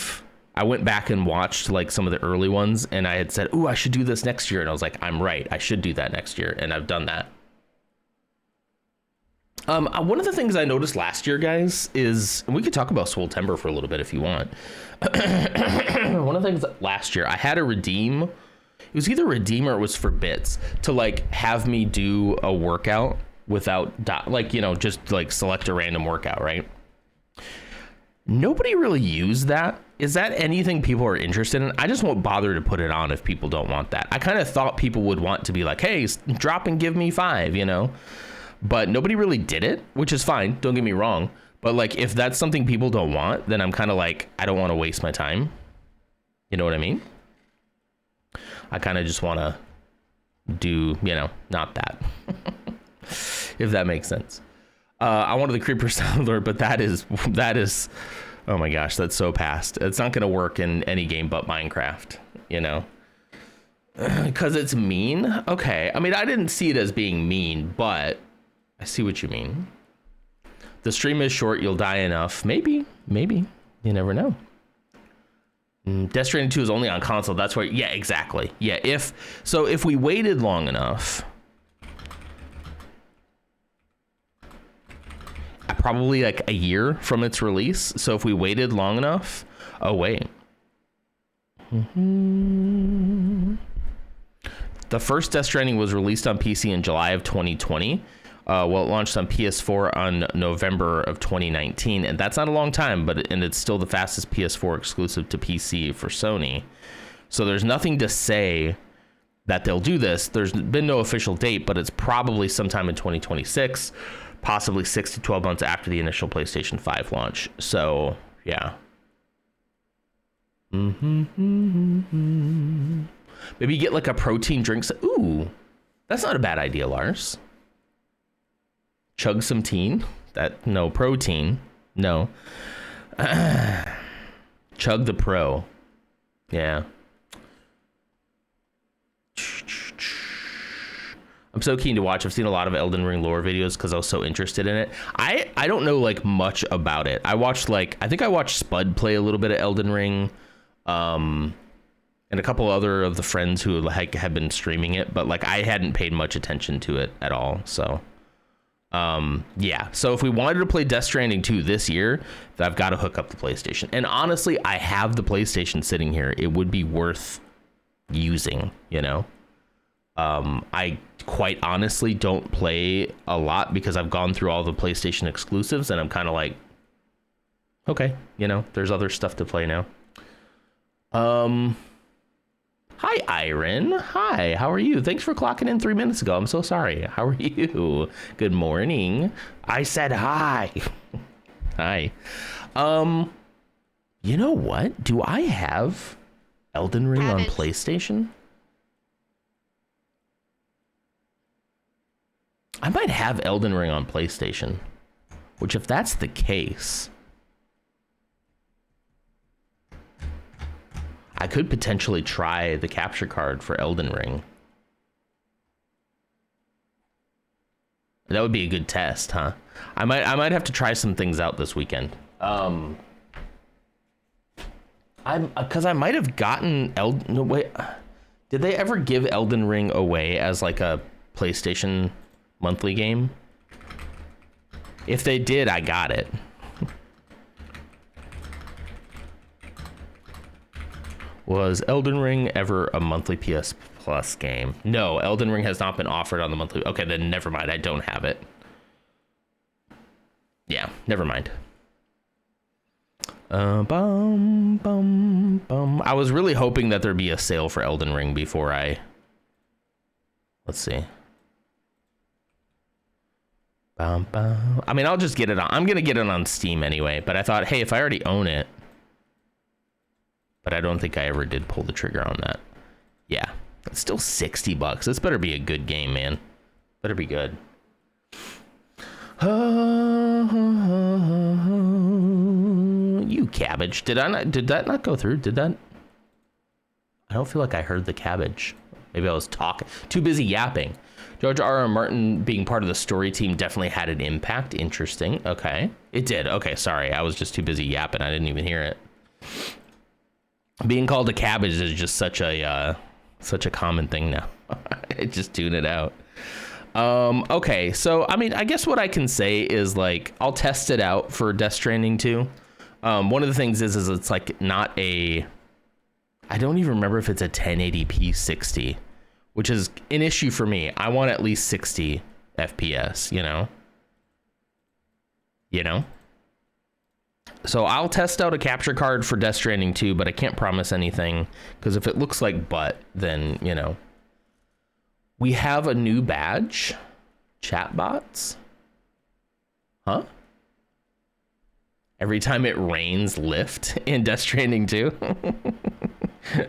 went back and watched like some of the early ones, and I had said, "Ooh, I should do this next year." And I was like, "I'm right. I should do that next year." And I've done that. One of the things I noticed last year, guys, is, and we could talk about Swoltember for a little bit if you want. One of the things last year, I had a redeem. It was either redeem or it was for bits to like have me do a workout without like, you know, just like select a random workout, right? Nobody really used that. Is that anything people are interested in? I just won't bother to put it on if people don't want that. I kind of thought people would want to be like, hey, drop and give me 5, you know? But nobody really did it, which is fine. Don't get me wrong. But like, if that's something people don't want, then I'm kind of like, I don't want to waste my time. You know what I mean? I kind of just want to do, you know, not that. If that makes sense. I wanted the creeper sound alert, but that is, oh my gosh, that's so past. It's not going to work in any game but Minecraft, you know? Because it's mean? Okay. I mean, I didn't see it as being mean, but I see what you mean. The stream is short, you'll die enough. Maybe. You never know. Death Stranding 2 is only on console. That's where, yeah, exactly. Yeah, if we waited long enough, probably like a year from its release. So if we waited long enough, oh wait. The first Death Stranding was released on PC in July of 2020. Well, it launched on PS4 on November of 2019, and that's not a long time, and it's still the fastest PS4 exclusive to PC for Sony. So there's nothing to say that they'll do this. There's been no official date, but it's probably sometime in 2026, possibly 6 to 12 months after the initial PlayStation 5 launch. So, yeah. Maybe get like a protein drink. Ooh, that's not a bad idea, Lars. Chug some teen. No protein. No. Chug the pro. Yeah. I'm so keen to watch. I've seen a lot of Elden Ring lore videos because I was so interested in it. I don't know like much about it. I think I watched Spud play a little bit of Elden Ring, and a couple other of the friends who like have been streaming it, but like I hadn't paid much attention to it at all. So yeah, so if we wanted to play Death Stranding 2 this year, I've got to hook up the PlayStation. And honestly, I have the PlayStation sitting here. It would be worth using, you know. I quite honestly don't play a lot because I've gone through all the PlayStation exclusives and I'm kind of like, okay, you know, there's other stuff to play now. Hi, Iron. Hi, how are you? Thanks for clocking in 3 minutes ago. I'm so sorry. How are you? Good morning. I said hi. Hi. You know what? Do I have Elden Ring on PlayStation? I might have Elden Ring on PlayStation, which if that's the case, I could potentially try the capture card for Elden Ring. That would be a good test, huh? I might have to try some things out this weekend. Because I might have gotten no wait, did they ever give Elden Ring away as like a PlayStation monthly game? If they did, I got it. Was Elden Ring ever a monthly PS Plus game? No, Elden Ring has not been offered on the monthly. Okay, then never mind. I don't have it. Yeah, never mind. I was really hoping that there'd be a sale for Elden Ring before let's see. I mean, I'll just get it on. I'm going to get it on Steam anyway, but I thought, hey, if I already own it, but I don't think I ever did pull the trigger on that. Yeah, it's still $60. This better be a good game, man. Better be good. You cabbage. Did that not go through? Did that? I don't feel like I heard the cabbage. Maybe I was talking, too busy yapping. George R.R. Martin being part of the story team definitely had an impact. Interesting. Okay. It did. Okay, sorry. I was just too busy yapping. I didn't even hear it. Being called a cabbage is just such a common thing now. I just tune it out. Okay, so I mean, I guess what I can say is like I'll test it out for Death Stranding 2. One of the things is it's like not a, I don't even remember if it's a 1080p 60, which is an issue for me. I want at least 60 FPS, you know? So I'll test out a capture card for Death Stranding 2, but I can't promise anything because if it looks like butt, then, you know. We have a new badge. Chatbots? Huh? Every time it rains, lift in Death Stranding 2.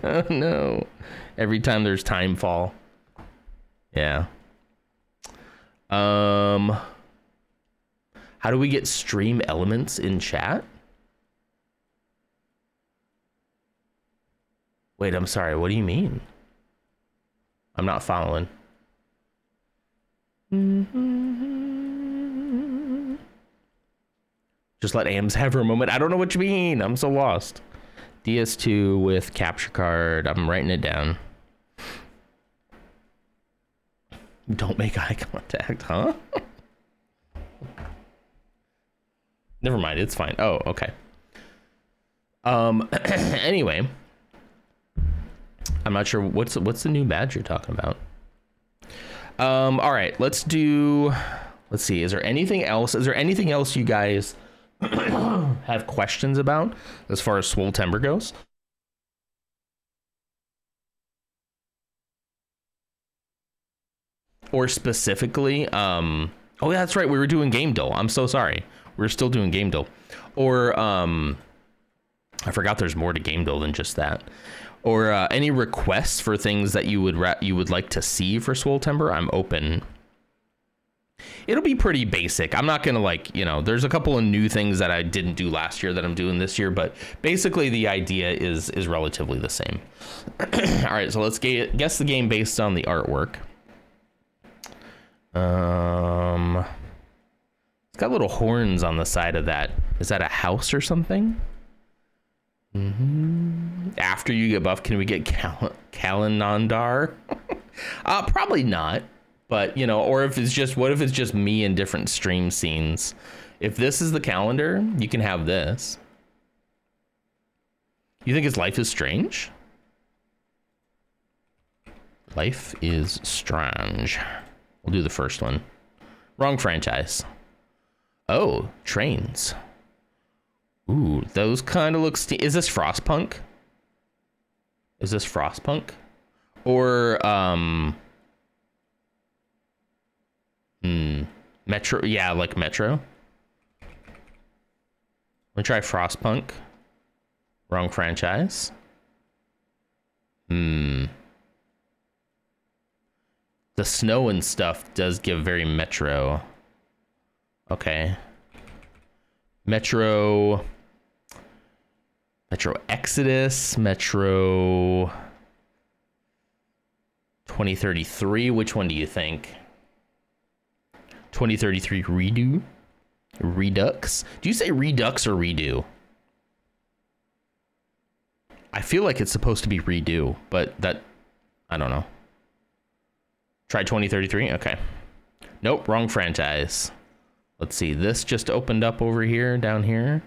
Oh no. Every time there's time fall. Yeah. How do we get stream elements in chat? Wait, I'm sorry. What do you mean? I'm not following. Just let AMs have her moment. I don't know what you mean. I'm so lost. DS2 with capture card. I'm writing it down. Don't make eye contact, huh? Never mind. It's fine. Oh, okay. Anyway, I'm not sure what's the new badge you're talking about. All right, let's see. Is there anything else? Is there anything else you guys have questions about as far as Swole Timber goes? Or specifically, oh yeah, that's right. We were doing Game Duel. I'm so sorry. We're still doing Game Duel. Or, I forgot there's more to Game Duel than just that. Or any requests for things that you would like to see for Swole Timber, I'm open. It'll be pretty basic. I'm not gonna there's a couple of new things that I didn't do last year that I'm doing this year, but basically the idea is relatively the same. All right, so let's guess the game based on the artwork. It's got little horns on the side of that. Is that a house or something? After you get buffed, can we get Kalanandar? Probably not. But, or if it's just, what if it's just me in different stream scenes? If this is the calendar, you can have this. You think his life is strange? Life is strange. We'll do the first one. Wrong franchise. Oh, trains. Ooh, those kind of look... Is this Frostpunk? Is this Frostpunk? Or, Metro? Yeah, like Metro. Let me try Frostpunk. Wrong franchise. The snow and stuff does give very Metro. Okay. Metro Exodus, Metro 2033. Which one do you think? 2033 Redo? Redux? Do you say Redux or Redo? I feel like it's supposed to be Redo, but that, I don't know. Try 2033? Okay. Nope, wrong franchise. Let's see, this just opened up over here, down here.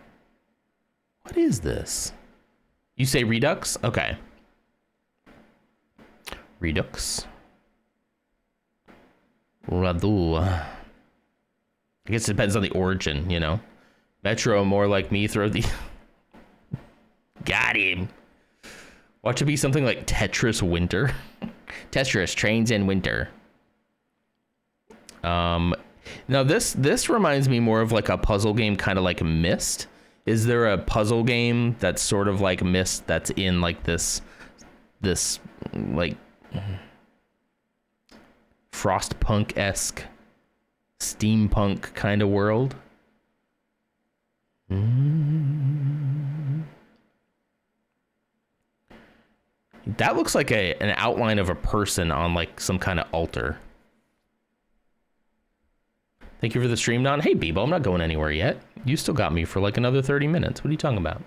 What is this? You say Redux? Okay. Redux. Radu. I guess it depends on the origin, Metro, more like me, throw the... Got him. Watch it be something like Tetris Winter. Tetris Trains in Winter. Now this reminds me more of like a puzzle game, kind of like Myst. Is there a puzzle game that's sort of like Myst that's in like this like Frostpunk-esque steampunk kind of world. That looks like an outline of a person on like some kind of altar. Thank you for the stream, Don. Hey, Bebo, I'm not going anywhere yet. You still got me for like another 30 minutes. What are you talking about?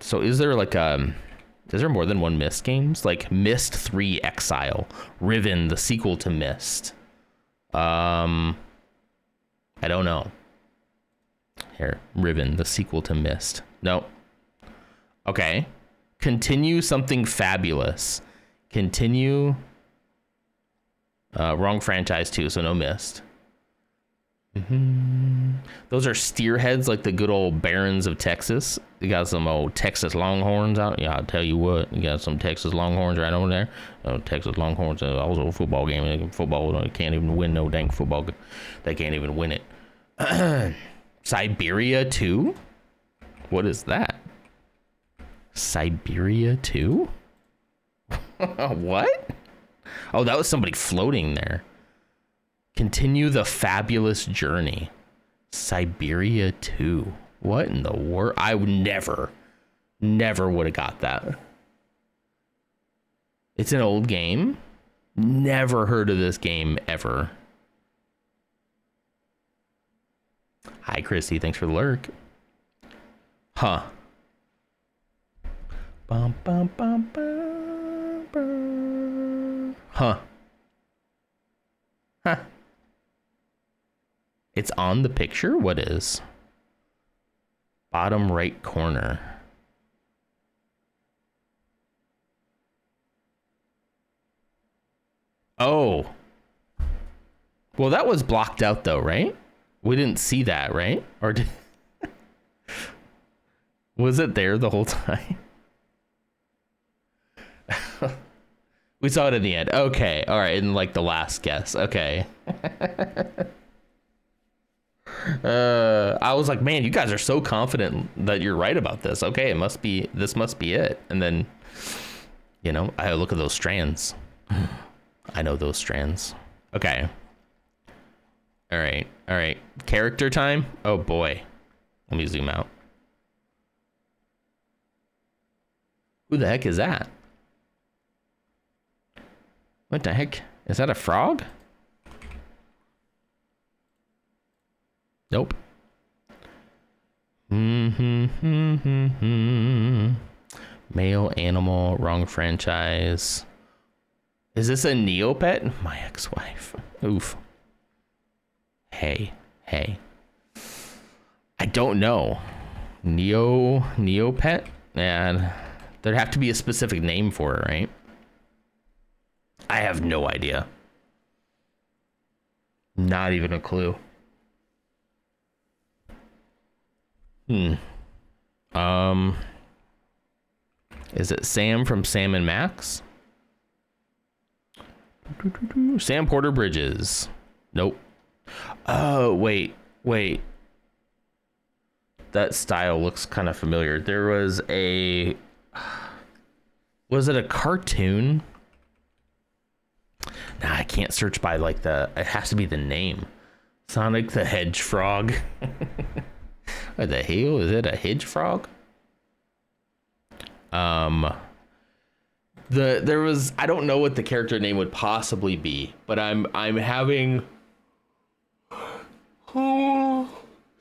So is there more than one Myst games? Like Myst 3 Exile, Riven, the sequel to Myst. I don't know. Here, Riven, the sequel to Myst. No. Okay. Continue something fabulous. Continue. Wrong franchise too, so no Myst. Those are steerheads, like the good old Barons of Texas. You got some old Texas Longhorns out. Yeah, I'll tell you what. You got some Texas Longhorns right over there. Texas Longhorns, also a football game. Football, they can't even win no dang football. They can't even win it. Siberia 2? What is that? Siberia 2? What? Oh, that was somebody floating there. Continue the fabulous journey. Siberia 2. What in the world? I would never would have got that. It's an old game. Never heard of this game ever. Hi, Christy. Thanks for the lurk. Huh. Bum, bum, bum, bum, bum. Huh. Huh. It's on the picture? What is? Bottom right corner. Oh. Well, that was blocked out though, right? We didn't see that, right? Or did... Was it there the whole time? We saw it in the end. Okay. All right. In like the last guess. Okay. I was like, man, you guys are so confident that you're right about this. Okay. This must be it. And then, you know, I look at those strands. I know those strands. Okay. All right. All right. Character time. Oh boy. Let me zoom out. Who the heck is that? What the heck? Is that a frog? Nope. Male, animal, wrong franchise. Is this a Neopet? My ex-wife. Oof. Hey. I don't know. Neopet? Man, there'd have to be a specific name for it, right? I have no idea. Not even a clue. Is it Sam from Sam and Max? Sam Porter Bridges. Nope. Oh, wait. That style looks kind of familiar. There was it a cartoon? Nah, I can't search by like it has to be the name. Sonic the Hedgehog. What the hell? Is it a hedge frog? There was, I don't know what the character name would possibly be, but I'm having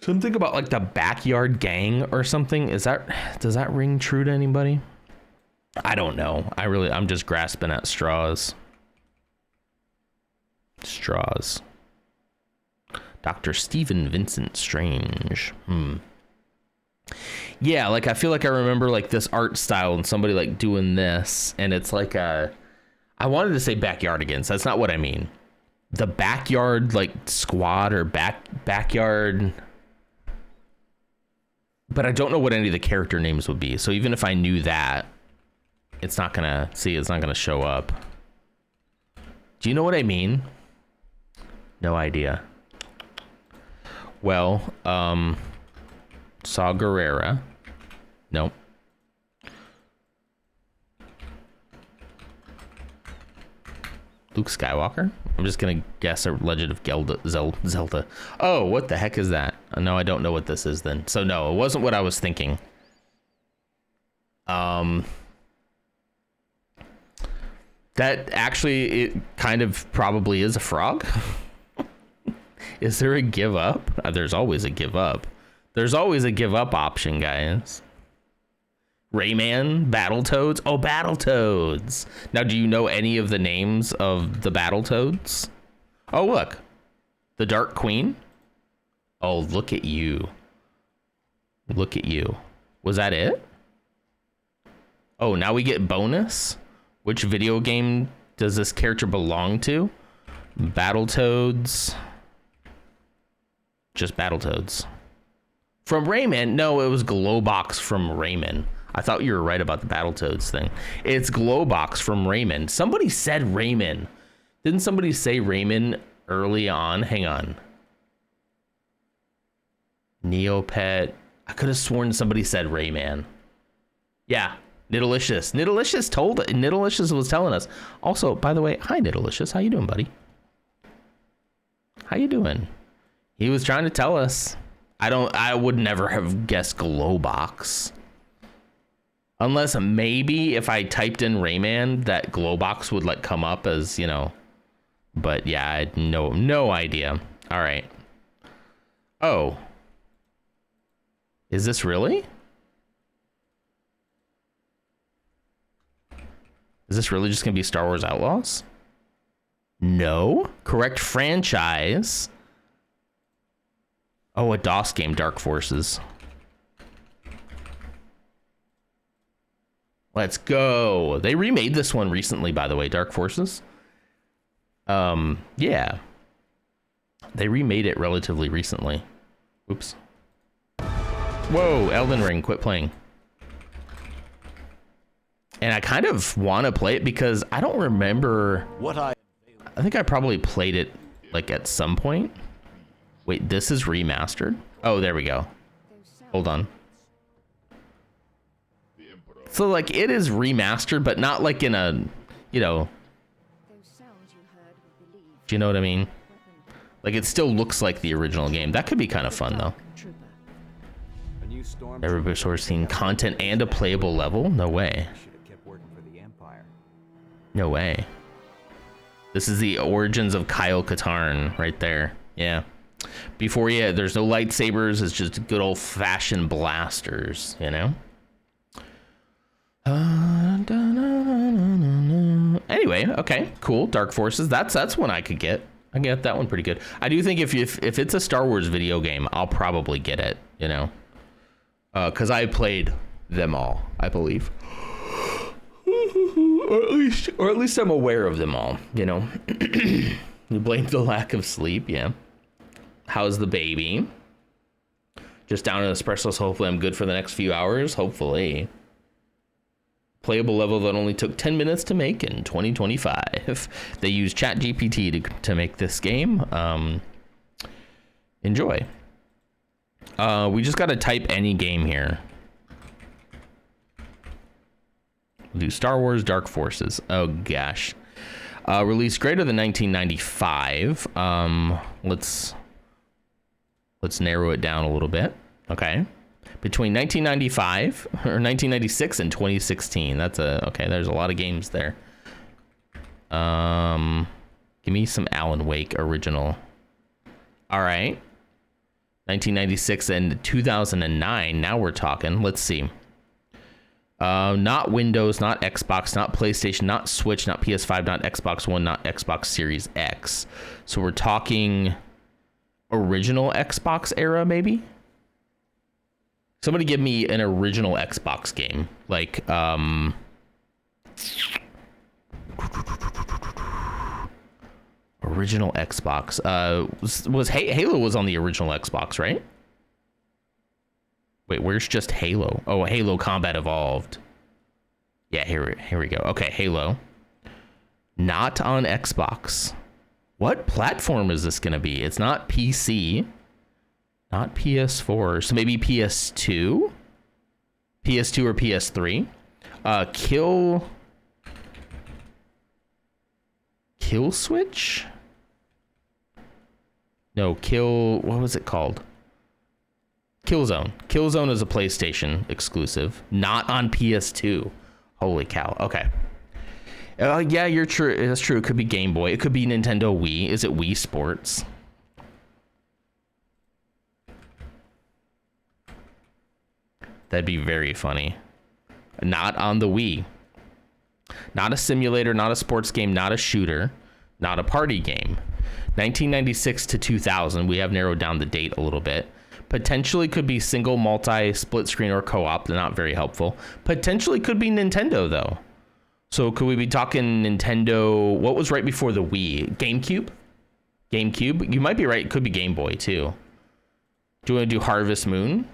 something about like the Backyard Gang or something. Does that ring true to anybody? I don't know. I'm just grasping at straws. Dr. Stephen Vincent Strange. Yeah, like I feel like I remember like this art style and somebody like doing this, and it's like I wanted to say Backyardigans. That's not what I mean. The Backyard like Squad or Backyard, but I don't know what any of the character names would be. So even if I knew that, it's not gonna show up. Do you know what I mean? No idea. Well, Saw Gerrera. Nope. Luke Skywalker? I'm just gonna guess a Legend of Zelda. Oh, what the heck is that? No, I don't know what this is then. So no, it wasn't what I was thinking. That actually, it kind of probably is a frog. Is there a give up? There's always a give up. There's always a give up option, guys. Rayman, Battletoads. Oh, Battletoads. Now, do you know any of the names of the Battletoads? Oh, look. The Dark Queen. Oh, look at you. Look at you. Was that it? Oh, now we get bonus. Which video game does this character belong to? Battletoads. Just Battletoads. From Rayman? No, it was Glowbox from Rayman. I thought you were right about the Battletoads thing. It's Glowbox from Rayman. Somebody said Rayman. Didn't somebody say Rayman early on? Hang on. Neopet. I could have sworn somebody said Rayman. Yeah. Nidalicious. Nidalicious was telling us. Also, by the way, hi Nidalicious. How you doing, buddy? How you doing? He was trying to tell us. I would never have guessed Glowbox. Unless maybe if I typed in Rayman, that Glowbox would like come up as, you know. But yeah, I had no idea. All right. Oh. Is this really? Is this really just gonna be Star Wars Outlaws? No. Correct franchise. Oh, a DOS game, Dark Forces. Let's go. They remade this one recently, by the way, Dark Forces. Yeah. They remade it relatively recently. Oops. Whoa, Elden Ring, quit playing. And I kind of want to play it because I don't remember. I think I probably played it like at some point. Wait, this is remastered? Oh, there we go. Hold on. So like it is remastered, but not like in a, you know, do you know what I mean? Like it still looks like the original game. That could be kind of fun though. Everybody's sort of seen content and a playable level? No way. No way. This is the origins of Kyle Katarn right there. Yeah. Before, yeah, there's no lightsabers. It's just good old fashioned blasters, you know? Anyway, okay, cool. Dark Forces. That's one I could get. I get that one pretty good. I do think if it's a Star Wars video game, I'll probably get it, you know? Because I played them all, I believe. or at least I'm aware of them all, you know? You blame the lack of sleep, yeah. How's the baby? Just down in espresso, so hopefully I'm good for the next few hours. Hopefully. Playable level that only took 10 minutes to make in 2025. They used ChatGPT to make this game. Enjoy. We just got to type any game here. We'll do Star Wars Dark Forces. Oh, gosh. Released greater than 1995. Let's narrow it down a little bit. Okay. Between 1995 or 1996 and 2016. Okay, there's a lot of games there. Give me some Alan Wake original. All right. 1996 and 2009. Now we're talking. Let's see. Not Windows, not Xbox, not PlayStation, not Switch, not PS5, not Xbox One, not Xbox Series X. So we're talking original Xbox era, maybe? Somebody give me an original Xbox game. Like, original Xbox. Was Halo was on the original Xbox, right? Wait, where's just Halo? Oh, Halo Combat Evolved. Yeah, here we go. Okay, Halo. Not on Xbox. What platform is this going to be? It's not PC. Not PS4. So maybe PS2? PS2 or Kill Switch? No, what was it called? Killzone. Killzone is a PlayStation exclusive, not on PS2. Holy cow. Okay. Yeah, you're true. That's true. It could be Game Boy. It could be Nintendo Wii. Is it Wii Sports? That'd be very funny. Not on the Wii. Not a simulator, not a sports game, not a shooter, not a party game. 1996 to 2000. We have narrowed down the date a little bit. Potentially could be single, multi, split screen, or co-op. They're not very helpful. Potentially could be Nintendo, though. So could we be talking Nintendo? What was right before the Wii? GameCube? GameCube? You might be right. It could be Game Boy, too. Do you want to do Harvest Moon?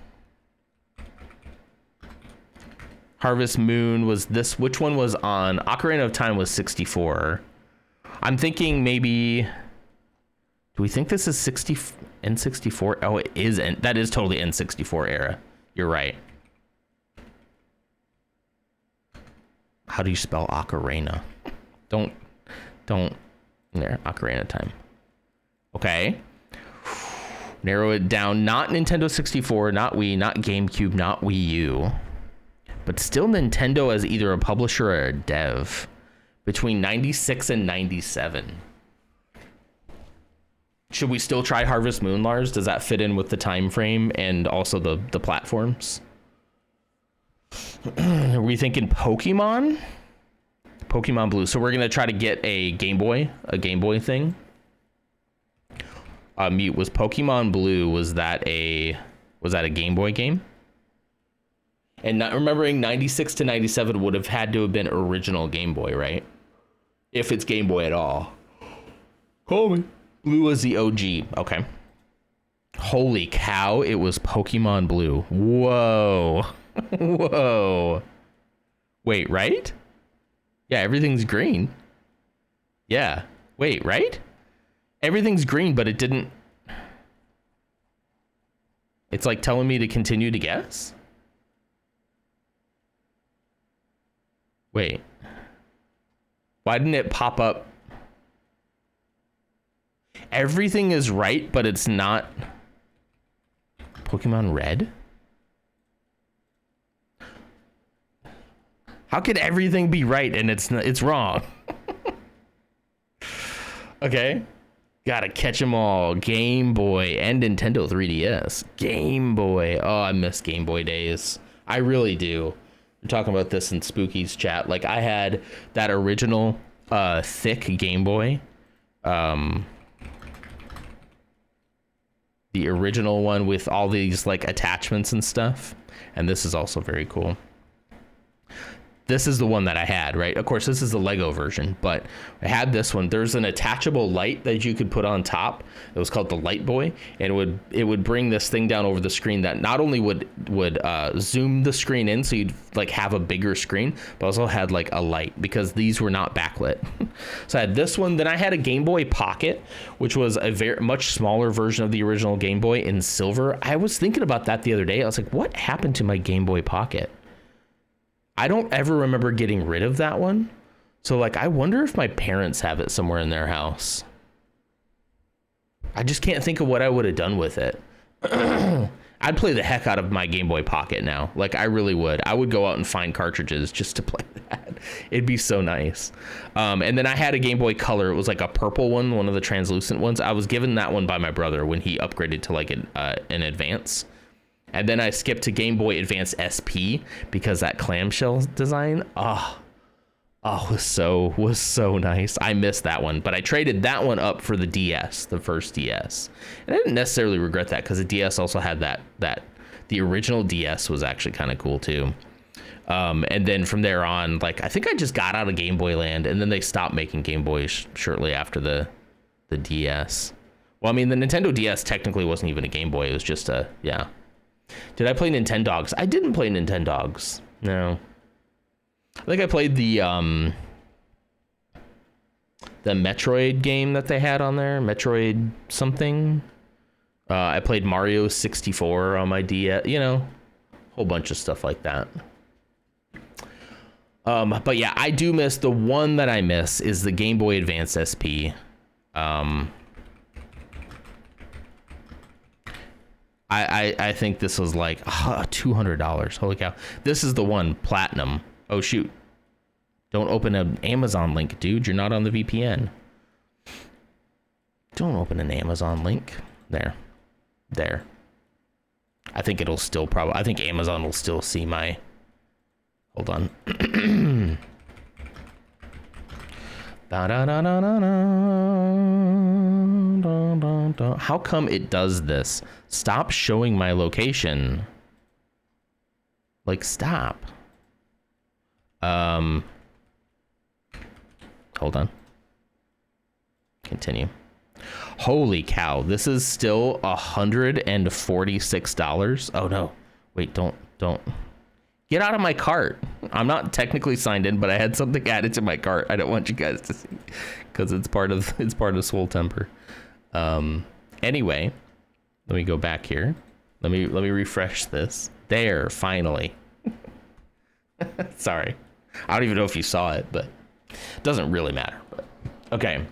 Harvest Moon was this. Which one was on? Ocarina of Time was 64. I'm thinking maybe. Do we think this is N64? Oh, it is. That is totally N64 era. You're right. How do you spell Ocarina? Don't. There, Ocarina Time. Okay. Narrow it down. Not Nintendo 64, not Wii, not GameCube, not Wii U. But still Nintendo as either a publisher or a dev. Between 96 and 97. Should we still try Harvest Moon, Lars? Does that fit in with the time frame and also the platforms? Are we thinking Pokemon? Pokemon Blue. So we're gonna try to get a Game Boy thing. Mute. Was Pokemon Blue, was that a Game Boy game? And not remembering 96 to 97 would have had to have been original Game Boy, right? If it's Game Boy at all. Call me. Blue was the OG. Okay. Holy cow, it was Pokemon Blue. Whoa. Whoa. Wait, right? Yeah, everything's green. Yeah. Wait, right? Everything's green, but it didn't. It's like telling me to continue to guess? Wait. Why didn't it pop up? Everything is right, but it's not. Pokemon Red? How could everything be right and it's wrong? Okay. Gotta catch them all. Game Boy and Nintendo 3DS. Game Boy. Oh, I miss Game Boy days. I really do. I'm talking about this in Spooky's chat. Like, I had that original thick Game Boy. The original one with all these like attachments and stuff. And this is also very cool. This is the one that I had, right? Of course, this is the Lego version, but I had this one. There's an attachable light that you could put on top. It was called the Light Boy, and it would bring this thing down over the screen that not only would zoom the screen in, so you'd like have a bigger screen, but also had like a light because these were not backlit. So I had this one. Then I had a Game Boy Pocket, which was a very much smaller version of the original Game Boy in silver. I was thinking about that the other day. I was like, what happened to my Game Boy Pocket? I don't ever remember getting rid of that one. So like, I wonder if my parents have it somewhere in their house. I just can't think of what I would have done with it. I'd play the heck out of my Game Boy Pocket now. Like, I really would. I would go out and find cartridges just to play that. It'd be so nice. And then I had a Game Boy Color. It was like a purple one of the translucent ones. I was given that one by my brother when he upgraded to like an Advance. And then I skipped to Game Boy Advance SP because that clamshell design, was so nice. I missed that one, but I traded that one up for the DS, the first DS. And I didn't necessarily regret that because the DS also had the original DS was actually kind of cool too. And then from there on, like, I think I just got out of Game Boy Land, and then they stopped making Game Boys shortly after the DS. Well, I mean, the Nintendo DS technically wasn't even a Game Boy. It was just yeah. Did I play Nintendogs? I didn't play Nintendogs. No. I think I played the Metroid game that they had on there. Metroid something. I played Mario 64 on my DS. You know, a whole bunch of stuff like that. But yeah, I do miss the one that I miss is the Game Boy Advance SP. I think this was like $200. Holy cow. This is the one, Platinum. Oh, shoot. Don't open an Amazon link, dude. You're not on the VPN. Don't open an Amazon link. There. I think it'll still probably... I think Amazon will still see my... Hold on. How come it does this? Stop showing my location. Like, stop. Hold on. Continue. Holy cow, this is still $146. Oh no. Wait, don't. Get out of my cart. I'm not technically signed in, but I had something added to my cart. I don't want you guys to see because it's part of Swole Temper. Anyway, let me go back here. Let me refresh this. There, finally. Sorry. I don't even know if you saw it, but it doesn't really matter. But okay.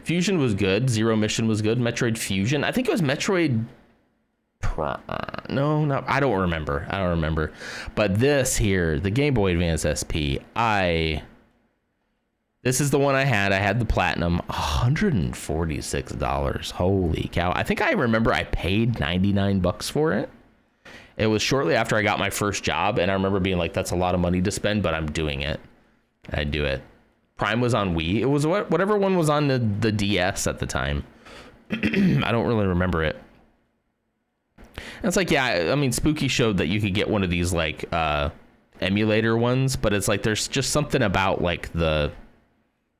Fusion was good. Zero Mission was good. Metroid Fusion. I think it was Metroid no, I don't remember. But this here, the Game Boy Advance SP, this is the one I had. I had the Platinum, $146. Holy cow. I think I remember I paid $99 for it. It was shortly after I got my first job, and I remember being like, that's a lot of money to spend, but I'm doing it. I'd do it. Prime was on Wii. It was whatever one was on the DS at the time. I don't really remember it. And it's like, yeah, I mean, Spooky showed that you could get one of these like emulator ones, but it's like there's just something about like the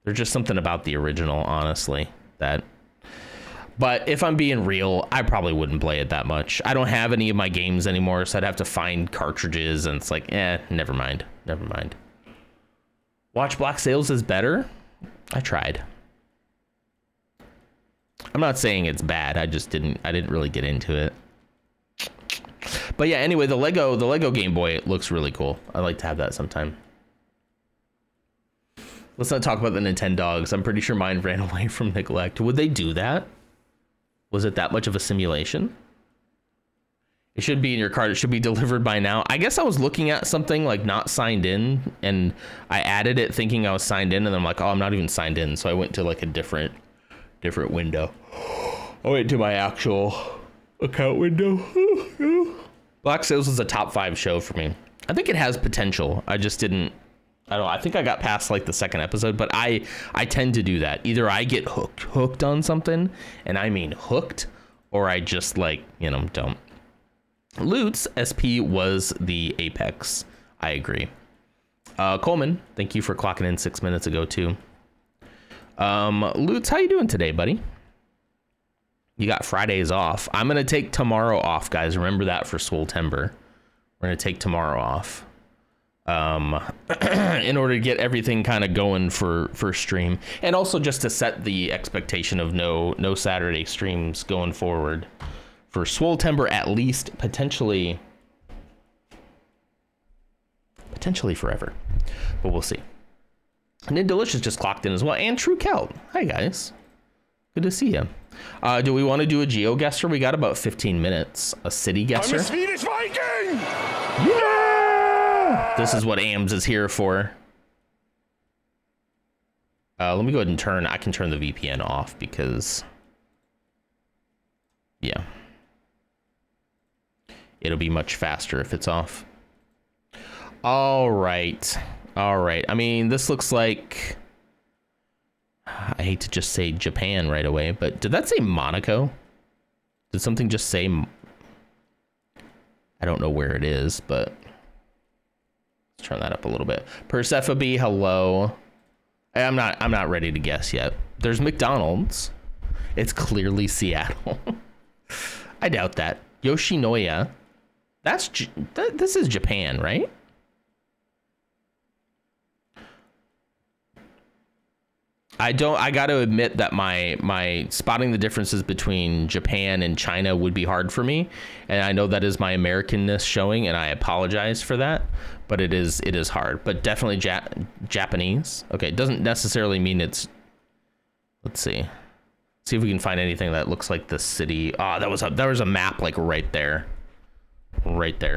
original, honestly. But if I'm being real, I probably wouldn't play it that much. I don't have any of my games anymore, so I'd have to find cartridges, and it's like, never mind. Watch Black Sails is better. I tried. I'm not saying it's bad. I didn't really get into it. But yeah, anyway, the Lego Game Boy, it looks really cool. I'd like to have that sometime. Let's not talk about the Nintendogs. I'm pretty sure mine ran away from neglect. Would they do that? Was it that much of a simulation? It should be in your cart. It should be delivered by now. I guess I was looking at something like not signed in, and I added it thinking I was signed in, and I'm like, oh, I'm not even signed in. So I went to like a different window. I went to my actual account window. Black Sails was a top 5 show for me. I think it has potential. I just didn't. I don't know. I think I got past like the second episode, but I tend to do that. Either I get hooked on something, and I mean hooked, or I just like, don't. Lutz SP was the apex. I agree. Coleman, thank you for clocking in 6 minutes ago too. Lutz, how you doing today, buddy? You got Fridays off. I'm gonna take tomorrow off, guys. Remember that for Swole Timber. We're gonna take tomorrow off. In order to get everything kind of going for stream, and also just to set the expectation of no Saturday streams going forward for Swole Timber, at least potentially forever, but we'll see. And then Delicious just clocked in as well, and True Celt. Hi guys, good to see you. Do we want to do a geo guesser? We got about 15 minutes. A city guesser.
I'm a Swedish Viking!
Yeah! This is what AMS is here for. Let me go ahead and I can turn the VPN off because, yeah, it'll be much faster if it's off. All right. I mean, this looks like, I hate to just say Japan right away, but did that say Monaco? Did something just say, I don't know where it is, but let's turn that up a little bit. Persephone, hello. I'm not ready to guess yet. There's McDonald's. It's clearly Seattle. I doubt that. Yoshinoya. This is Japan, right? I got to admit that my spotting the differences between Japan and China would be hard for me, and I know that is my Americanness showing, and I apologize for that, but it is hard. But definitely Japanese. Okay, it doesn't necessarily mean it's. Let's see if we can find anything that looks like the city. Ah, there was a map like right there.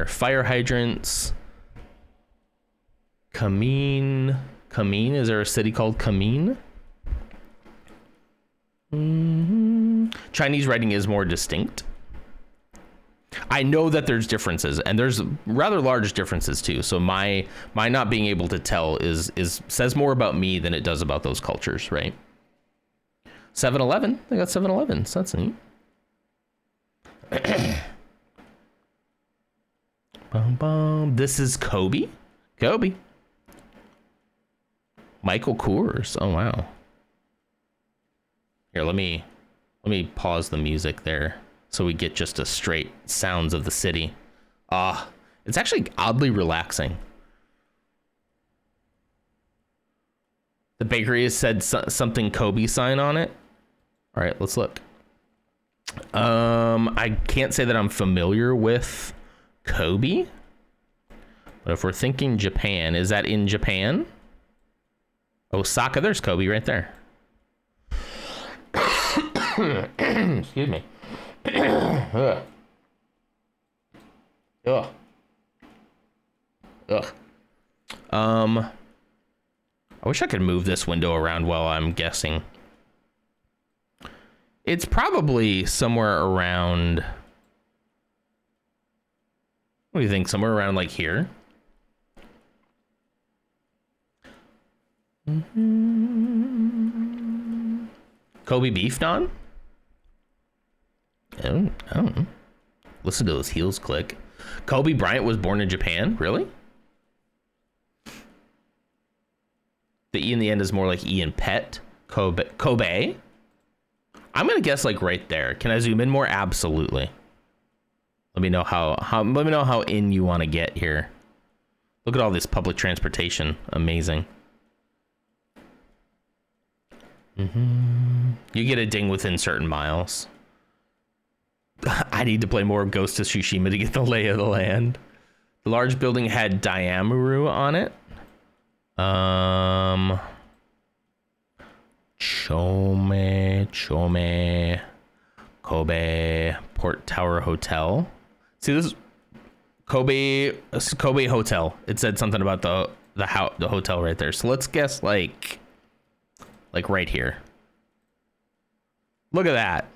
Fire hydrants. Kamin. Is there a city called Kamin? Chinese writing is more distinct. I know that there's differences, and there's rather large differences too. So my not being able to tell is says more about me than it does about those cultures, right? 7-Eleven. They got 7-Elevens. That's neat. This is Kobe. Michael Kors. Oh wow. Here, let me pause the music there so we get just a straight sounds of the city. It's actually oddly relaxing. The bakery has said something Kobe sign on it. All right, let's look. I can't say that I'm familiar with Kobe, but if we're thinking Japan, is that in Japan? Osaka, there's Kobe right there. Excuse me. Ugh. I wish I could move this window around while I'm guessing. It's probably somewhere around. What do you think? Somewhere around like here? Kobe beef, Don? I don't know. Listen to those heels click. Kobe Bryant was born in Japan? Really? The E in the end is more like E in pet. Kobe? I'm gonna guess like right there. Can I zoom in more? Absolutely. Let me know how in you want to get here. Look at all this public transportation. Amazing. You get a ding within certain miles. I need to play more of Ghost of Tsushima to get the lay of the land. The large building had Diamuru on it. Chome, Kobe, Port Tower Hotel. See, this is Kobe Hotel. It said something about the hotel right there. So let's guess like right here. Look at that.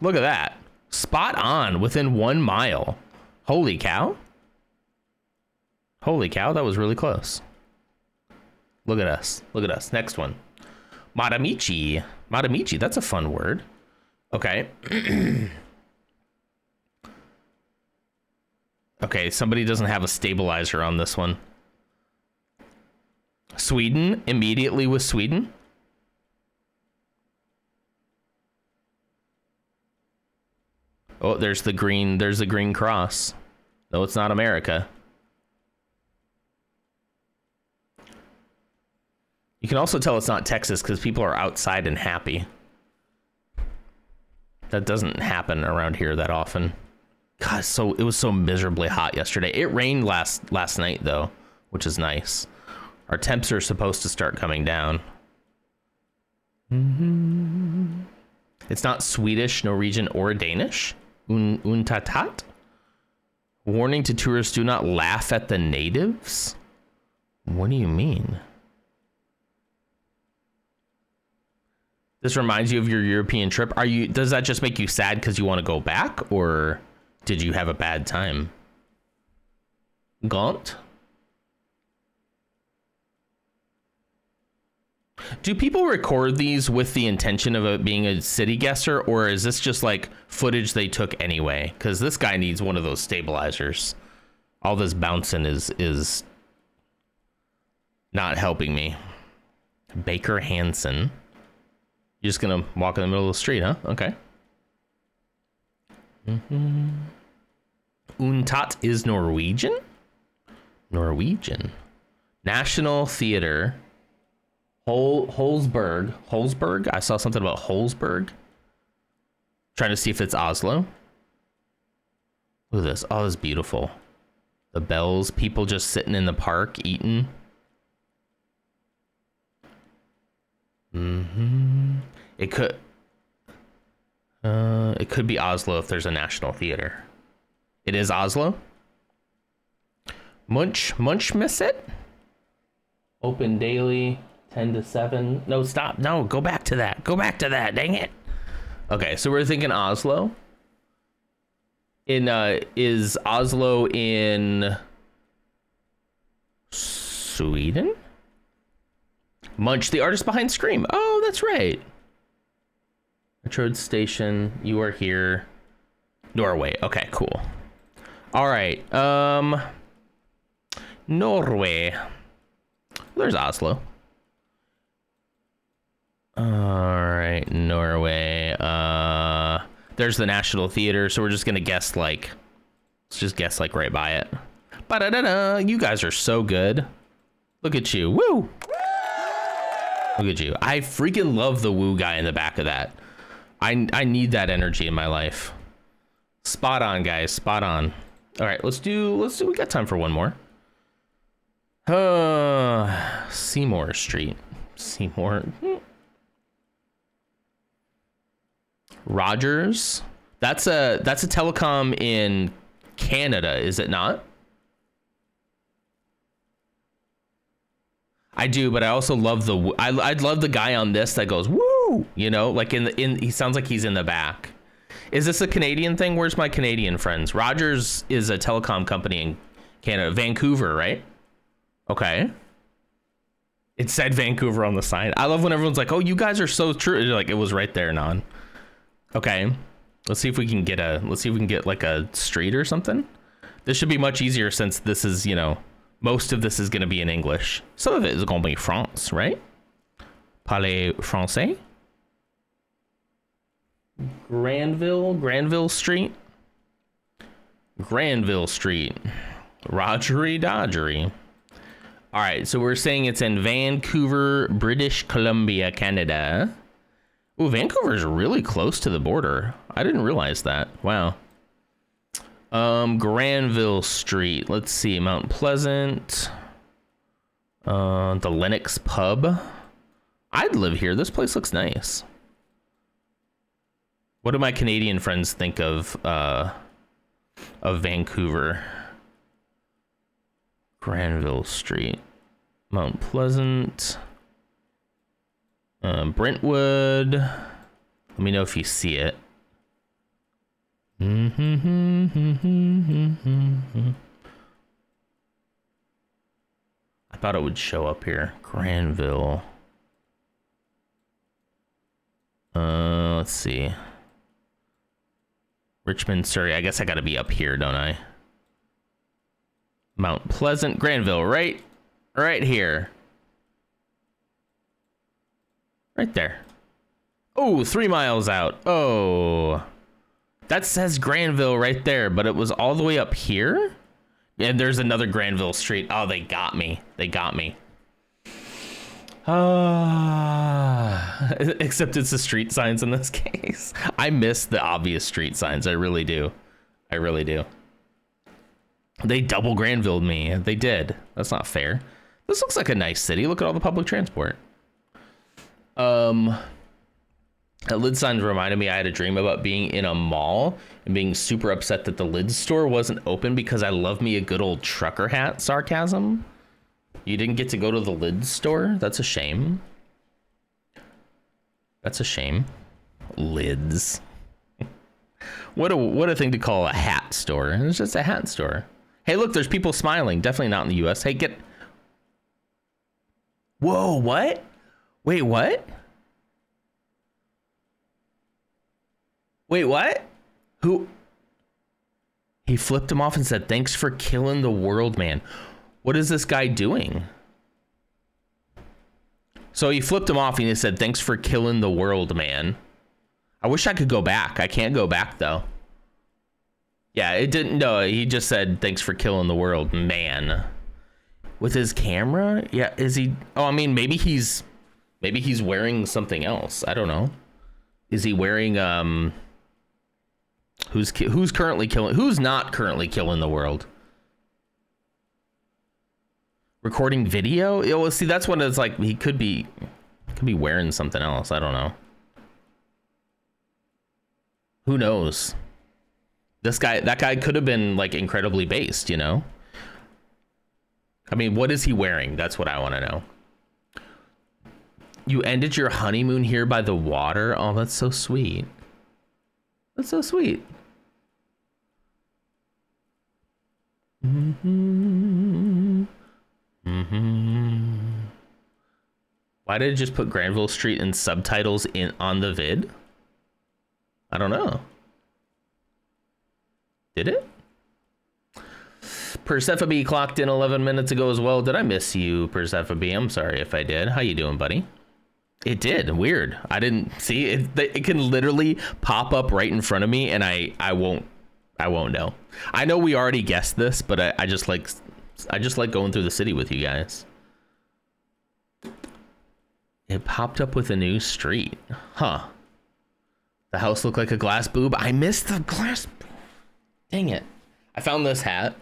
Look at that. Spot on within 1 mile. Holy cow. Holy cow, that was really close. Look at us. Look at us. Next one. Madamichi. Madamichi, that's a fun word. Okay. Okay, somebody doesn't have a stabilizer on this one. Sweden, immediately with Sweden. Oh, there's the green cross. No, it's not America. You can also tell it's not Texas because people are outside and happy. That doesn't happen around here that often. God, it was so miserably hot yesterday. It rained last night though, which is nice. Our temps are supposed to start coming down. It's not Swedish, Norwegian, or Danish. Untatat? Warning to tourists, do not laugh at the natives? What do you mean? This reminds you of your European trip. Does that just make you sad because you want to go back, or did you have a bad time? Gaunt? Do people record these with the intention of it being a city guesser, or is this just like footage they took anyway? Because this guy needs one of those stabilizers. All this bouncing is not helping me. Baker Hansen. You're just gonna walk in the middle of the street, huh? Okay. Untat is Norwegian? Norwegian. National Theater Holsberg. I saw something about Holsberg. Trying to see if it's Oslo. Look at this. Oh, it's beautiful. The bells, people just sitting in the park eating. It could be Oslo if there's a national theater. It is Oslo. Munch miss it. Open daily 10 to 7. No, stop. No, go back to that. Go back to that. Dang it. Okay, so we're thinking Oslo. Is Oslo in Sweden? Munch, the artist behind Scream. Oh, that's right. Metroid Station, you are here. Norway. Okay, cool. All right. Norway. There's Oslo. All right, Norway. There's the National Theater, so we're just gonna guess like, let's just guess like right by it. Ba-da-da-da. You guys are so good. Look at you. Woo! Look at you. I freaking love the woo guy in the back of that. I need that energy in my life. Spot on, guys. Spot on. All right, let's do. We got time for one more. Seymour Street. Seymour. Rogers. That's a telecom in Canada, is it not? I do, but I also love I love the guy on this that goes woo, you know, like he sounds like he's in the back. Is this a Canadian thing? Where's my Canadian friends? Rogers is a telecom company in Canada, Vancouver, right? Okay. It said Vancouver on the sign. I love when everyone's like, "Oh, you guys are so true." Like it was right there, non. Okay. Let's see if we can get like a street or something. This should be much easier since this is, you know, most of this is going to be in English. Some of it is going to be France, right? Parlez français? Granville Street? Granville Street. Rogery Dodgery. All right, so we're saying it's in Vancouver, British Columbia, Canada. Ooh, Vancouver's really close to the border. I didn't realize that. Wow. Granville Street. Let's see. Mount Pleasant. The Lennox Pub. I'd live here. This place looks nice. What do my Canadian friends think of Vancouver? Granville Street. Mount Pleasant. Brentwood. Let me know if you see it. I thought it would show up here. Granville. Let's see. Richmond, Surrey. I guess I gotta be up here, don't I? Mount Pleasant, Granville, right here. Right there. Oh, 3 miles out. Oh. That says Granville right there, but it was all the way up here? And there's another Granville Street. Oh, they got me. They got me. Except it's the street signs in this case. I miss the obvious street signs. I really do. I really do. They double Granvilled me. They did. That's not fair. This looks like a nice city. Look at all the public transport. That lid sign reminded me I had a dream about being in a mall and being super upset that the Lids store wasn't open because I love me a good old trucker hat sarcasm. You didn't get to go to the Lids store? That's a shame. That's a shame. Lids. What a thing to call a hat store. It's just a hat store. Hey, look, there's people smiling. Definitely not in the US. Hey, get... Whoa, what? Wait, what? Wait, what? Who? He flipped him off and said, "Thanks for killing the world, man." What is this guy doing? So he flipped him off and he said, "Thanks for killing the world, man." I wish I could go back. I can't go back, though. Yeah, it didn't. No, he just said, "Thanks for killing the world, man." With his camera? Yeah, is he? Oh, I mean, maybe he's Maybe he's wearing something else. I don't know. Is he wearing who's currently killing? Who's not currently killing the world? Recording video? Yeah, well, see, that's when it's like he could be wearing something else. I don't know. Who knows? That guy could have been like incredibly based, you know? I mean, what is he wearing? That's what I want to know. You ended your honeymoon here by the water? Oh, that's so sweet. That's so sweet. Why did it just put Granville Street in subtitles on the vid? I don't know. Did it? Persephone clocked in 11 minutes ago as well. Did I miss you, Persephone? I'm sorry if I did. How you doing, buddy? It did. Weird. I didn't see it. It can literally pop up right in front of me, and I won't know. I know we already guessed this, but I just like going through the city with you guys. It popped up with a new street. Huh. The house looked like a glass boob. I missed the glass. Dang it. I found this hat.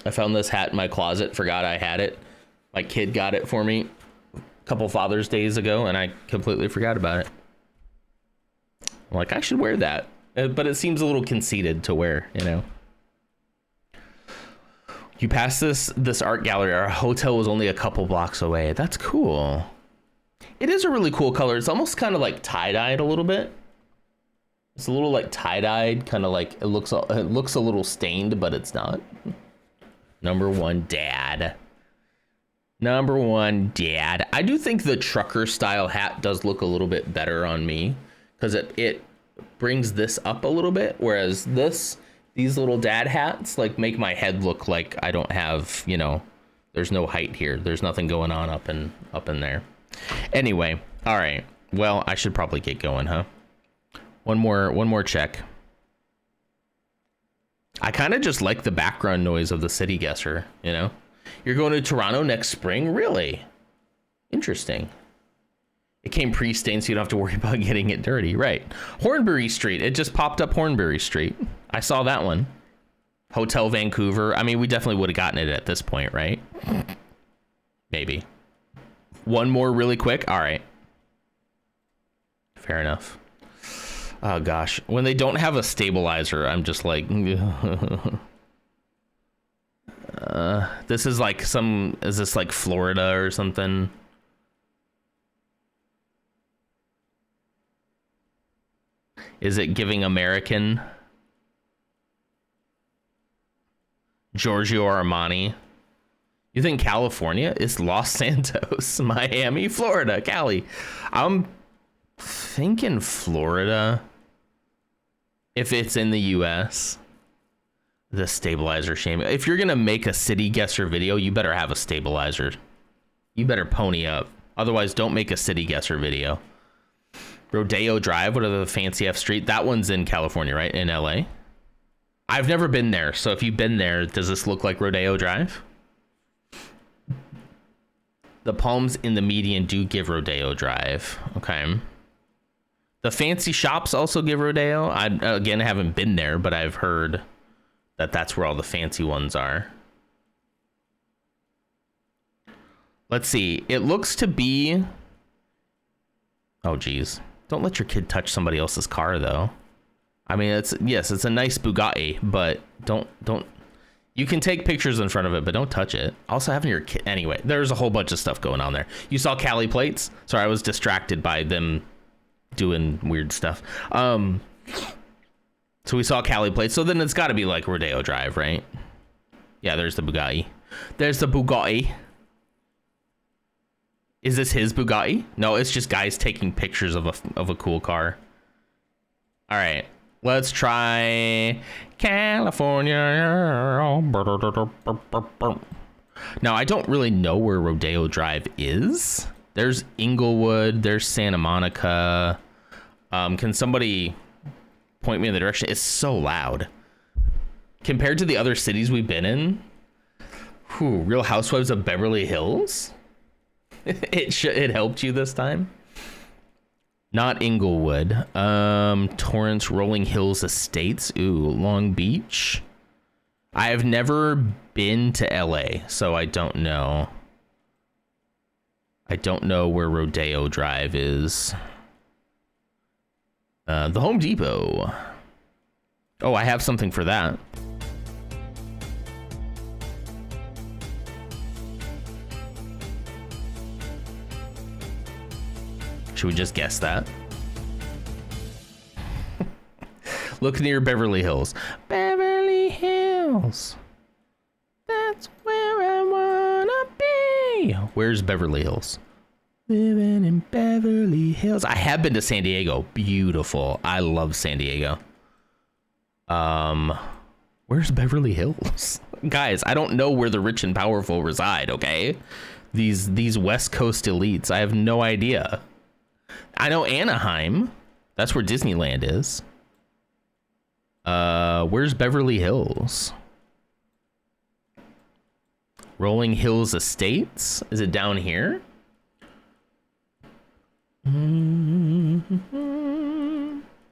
In my closet. Forgot I had it. My kid got it for me a couple Father's Days ago, and I completely forgot about it. I'm like, I should wear that. But it seems a little conceited to wear, you know. You passed this art gallery. Our hotel was only a couple blocks away. That's cool. It is a really cool color. It's almost kind of like tie-dyed a little bit. It's a little like tie-dyed, kind of like it looks a little stained, but it's not. Number one dad. I do think the trucker style hat does look a little bit better on me because it brings this up a little bit, whereas these little dad hats like make my head look like I don't have, you know, there's no height here. There's nothing going on up in there. Anyway, all right. Well, I should probably get going, huh? One more check. I kind of just like the background noise of the city guesser, you know? You're going to Toronto next spring? Really? Interesting. It came pre-stained, so you don't have to worry about getting it dirty. Right. Hornbury Street. It just popped up Hornbury Street. I saw that one. Hotel Vancouver. I mean, we definitely would have gotten it at this point, right? Maybe. One more really quick. All right. Fair enough. Oh, gosh. When they don't have a stabilizer, I'm just like... this is like is this like Florida or something? Is it giving American? Giorgio Armani? You think California is Los Santos, Miami, Florida, Cali? I'm thinking Florida. If it's in the US. The stabilizer shame. If you're gonna make a city guesser video, you better have a stabilizer. You better pony up. Otherwise, don't make a city guesser video. Rodeo Drive, what are the fancy F Street? That one's in California, right? In LA. I've never been there, so if you've been there, does this look like Rodeo Drive? The palms in the median do give Rodeo Drive. Okay. The fancy shops also give Rodeo. I again haven't been there, but I've heard that that's where all the fancy ones are. Let's see. It looks to be... Oh, geez. Don't let your kid touch somebody else's car, though. I mean, it's a nice Bugatti, but don't... You can take pictures in front of it, but don't touch it. Also, having your kid... Anyway, there's a whole bunch of stuff going on there. You saw Cali plates? Sorry, I was distracted by them doing weird stuff. So we saw Cali plates. So then it's got to be like Rodeo Drive, right? Yeah, there's the Bugatti. There's the Bugatti. Is this his Bugatti? No, it's just guys taking pictures of a cool car. All right, let's try California. Now, I don't really know where Rodeo Drive is. There's Inglewood. There's Santa Monica. Can somebody... point me in the direction? It's so loud compared to the other cities we've been in. Real Housewives of Beverly Hills. It helped you this time. Not Inglewood. Torrance, Rolling Hills Estates. Ooh, Long Beach. I have never been to LA, so I don't know. I don't know where Rodeo Drive is. The Home Depot. Oh, I have something for that. Should we just guess that? Look near Beverly Hills. Beverly Hills. That's where I wanna be. Where's Beverly Hills? Living in Beverly Hills. I have been to San Diego. Beautiful. I love San Diego. Where's Beverly Hills? Guys, I don't know where the rich and powerful reside, okay? These West Coast elites, I have no idea. I know Anaheim. That's where Disneyland is. Where's Beverly Hills? Rolling Hills Estates? Is it down here?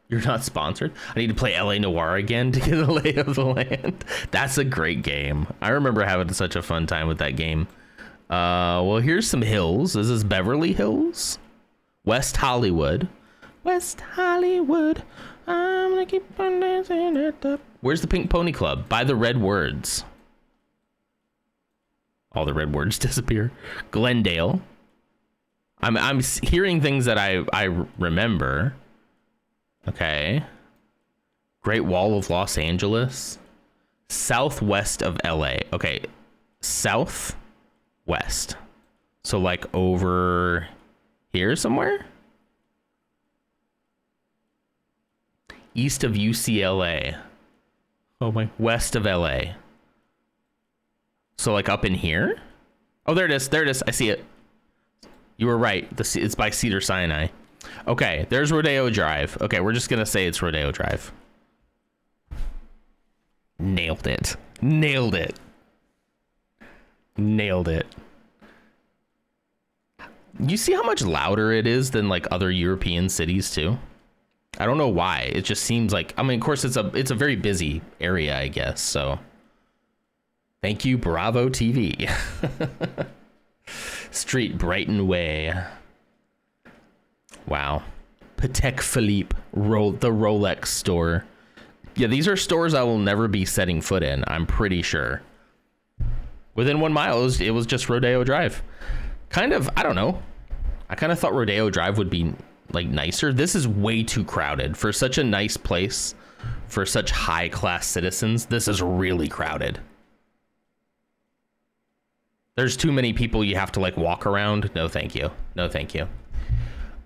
You're not sponsored? I need to play LA Noire again to get a lay of the land. That's a great game. I remember having such a fun time with that game. Well, here's some hills. Is this Beverly Hills? West Hollywood. West Hollywood. I'm gonna keep on dancing at the... Where's the Pink Pony Club? By the red words. All the red words disappear. Glendale. I'm hearing things that I remember. Okay. Great Wall of Los Angeles. Southwest of LA. Okay. Southwest. So like over here somewhere? East of UCLA. Oh my. West of LA. So like up in here? Oh, there it is. There it is. I see it. You were right. It's by Cedar Sinai. Okay, there's Rodeo Drive. Okay, we're just gonna say it's Rodeo Drive. Nailed it. Nailed it. Nailed it. You see how much louder it is than like other European cities too? I don't know why. It just seems like, I mean, of course it's a very busy area, I guess. So thank you, Bravo TV. Street Brighton Way. Wow. Patek Philippe, the Rolex store. Yeah, these are stores I will never be setting foot in, I'm pretty sure. Within 1 mile, it was just Rodeo Drive. Kind of, I don't know. I kind of thought Rodeo Drive would be like nicer. This is way too crowded for such a nice place, for such high class citizens. This is really crowded. There's too many people you have to like walk around. No, thank you. No, thank you.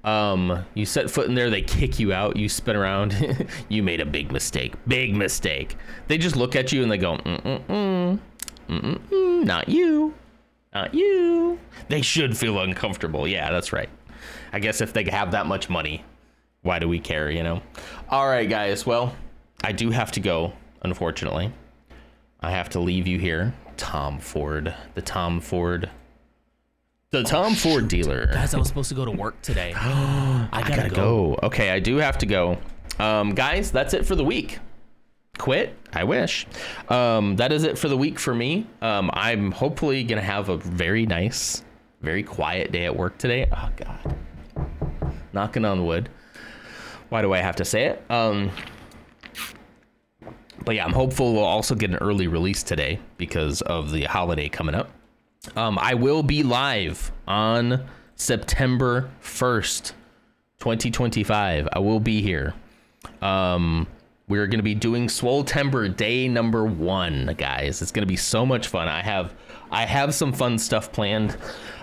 You set foot in there, they kick you out, you spin around. You made a big mistake. Big mistake. They just look at you and they go, not you. Not you. They should feel uncomfortable. Yeah, that's right. I guess if they have that much money, why do we care, you know? All right, guys. Well, I do have to go, unfortunately. I have to leave you here. Tom Ford. The Tom Ford dealer.
Guys, I was supposed to go to work today. I gotta
go. Okay, I do have to go. Guys, that's it for the week. Quit? I wish. That is it for the week for me. I'm hopefully gonna have a very nice, very quiet day at work today. Oh God. Knocking on wood. Why do I have to say it? But yeah, I'm hopeful we'll also get an early release today because of the holiday coming up. I will be live on September 1st, 2025. I will be here. We're going to be doing Swoltember day number 1, guys. It's going to be so much fun. I have some fun stuff planned.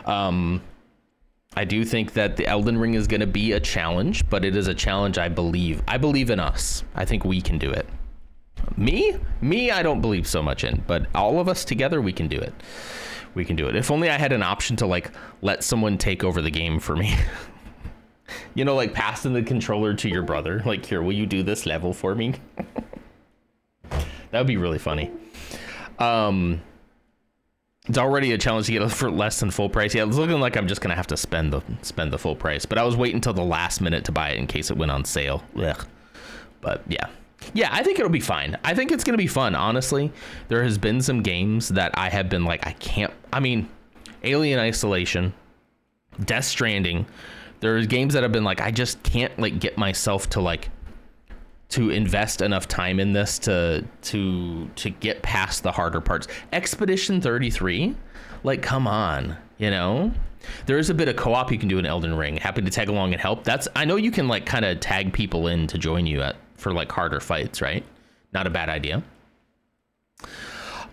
I do think that the Elden Ring is going to be a challenge, but it is a challenge I believe. I believe in us. I think we can do it. Me, I don't believe so much in, but all of us together, we can do it. We can do it. If only I had an option to like let someone take over the game for me. You know, like passing the controller to your brother. Like, here, will you do this level for me? That would be really funny. It's already a challenge to get it for less than full price. Yeah, it's looking like I'm just gonna have to spend the full price. But I was waiting until the last minute to buy it in case it went on sale. Ugh. But yeah, I think it'll be fine. I think it's gonna be fun. Honestly, there has been some games that I have been like, I can't. I mean, Alien Isolation, Death Stranding. There's games that have been like, I just can't like get myself to like to invest enough time in this to get past the harder parts. Expedition 33, like, come on, you know. There is a bit of co-op you can do in Elden Ring. Happy to tag along and help. I know you can like kind of tag people in to join you for like harder fights, right? Not a bad idea.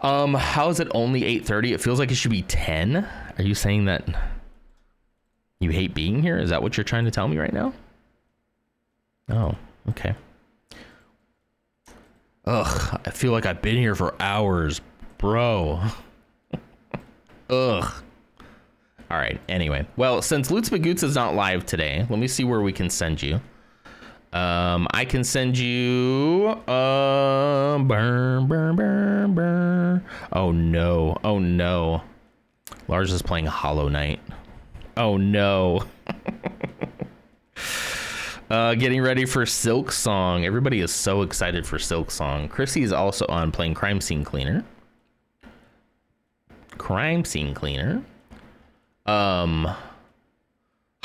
How is it only 8:30? It feels like it should be 10. Are you saying that you hate being here? Is that what you're trying to tell me right now? Oh, okay. Ugh, I feel like I've been here for hours, bro. Ugh. All right, anyway. Well, since Lutz Magoots is not live today, let me see where we can send you. I can send you... burn. Oh, no. Oh, no. Lars is playing Hollow Knight. Oh, no. Getting ready for Silk Song. Everybody is so excited for Silk Song. Chrissy is also on playing Crime Scene Cleaner.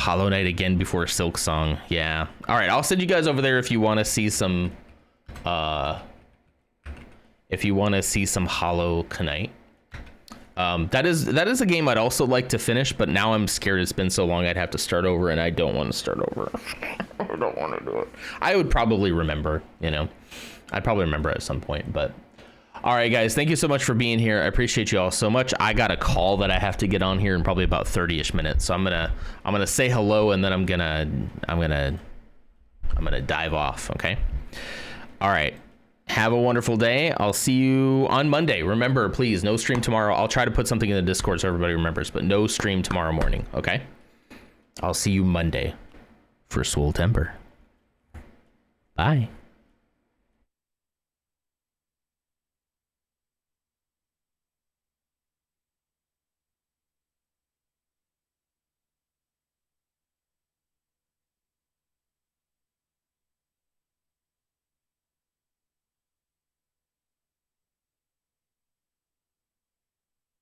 Hollow Knight again before Silk Song. Yeah. All right. I'll send you guys over there if you want to see some. If you want to see some Hollow Knight. That is a game I'd also like to finish, but now I'm scared it's been so long I'd have to start over, and I don't want to start over. I don't want to do it. I would probably remember, you know. I'd probably remember at some point, but all right, guys, thank you so much for being here. I appreciate you all so much. I got a call that I have to get on here in probably about 30-ish minutes, so I'm gonna say hello, and then I'm gonna dive off. Okay. All right. Have a wonderful day. I'll see you on Monday. Remember, please, no stream tomorrow. I'll try to put something in the Discord so everybody remembers, but no stream tomorrow morning. Okay. I'll see you Monday for Swole Temper. Bye.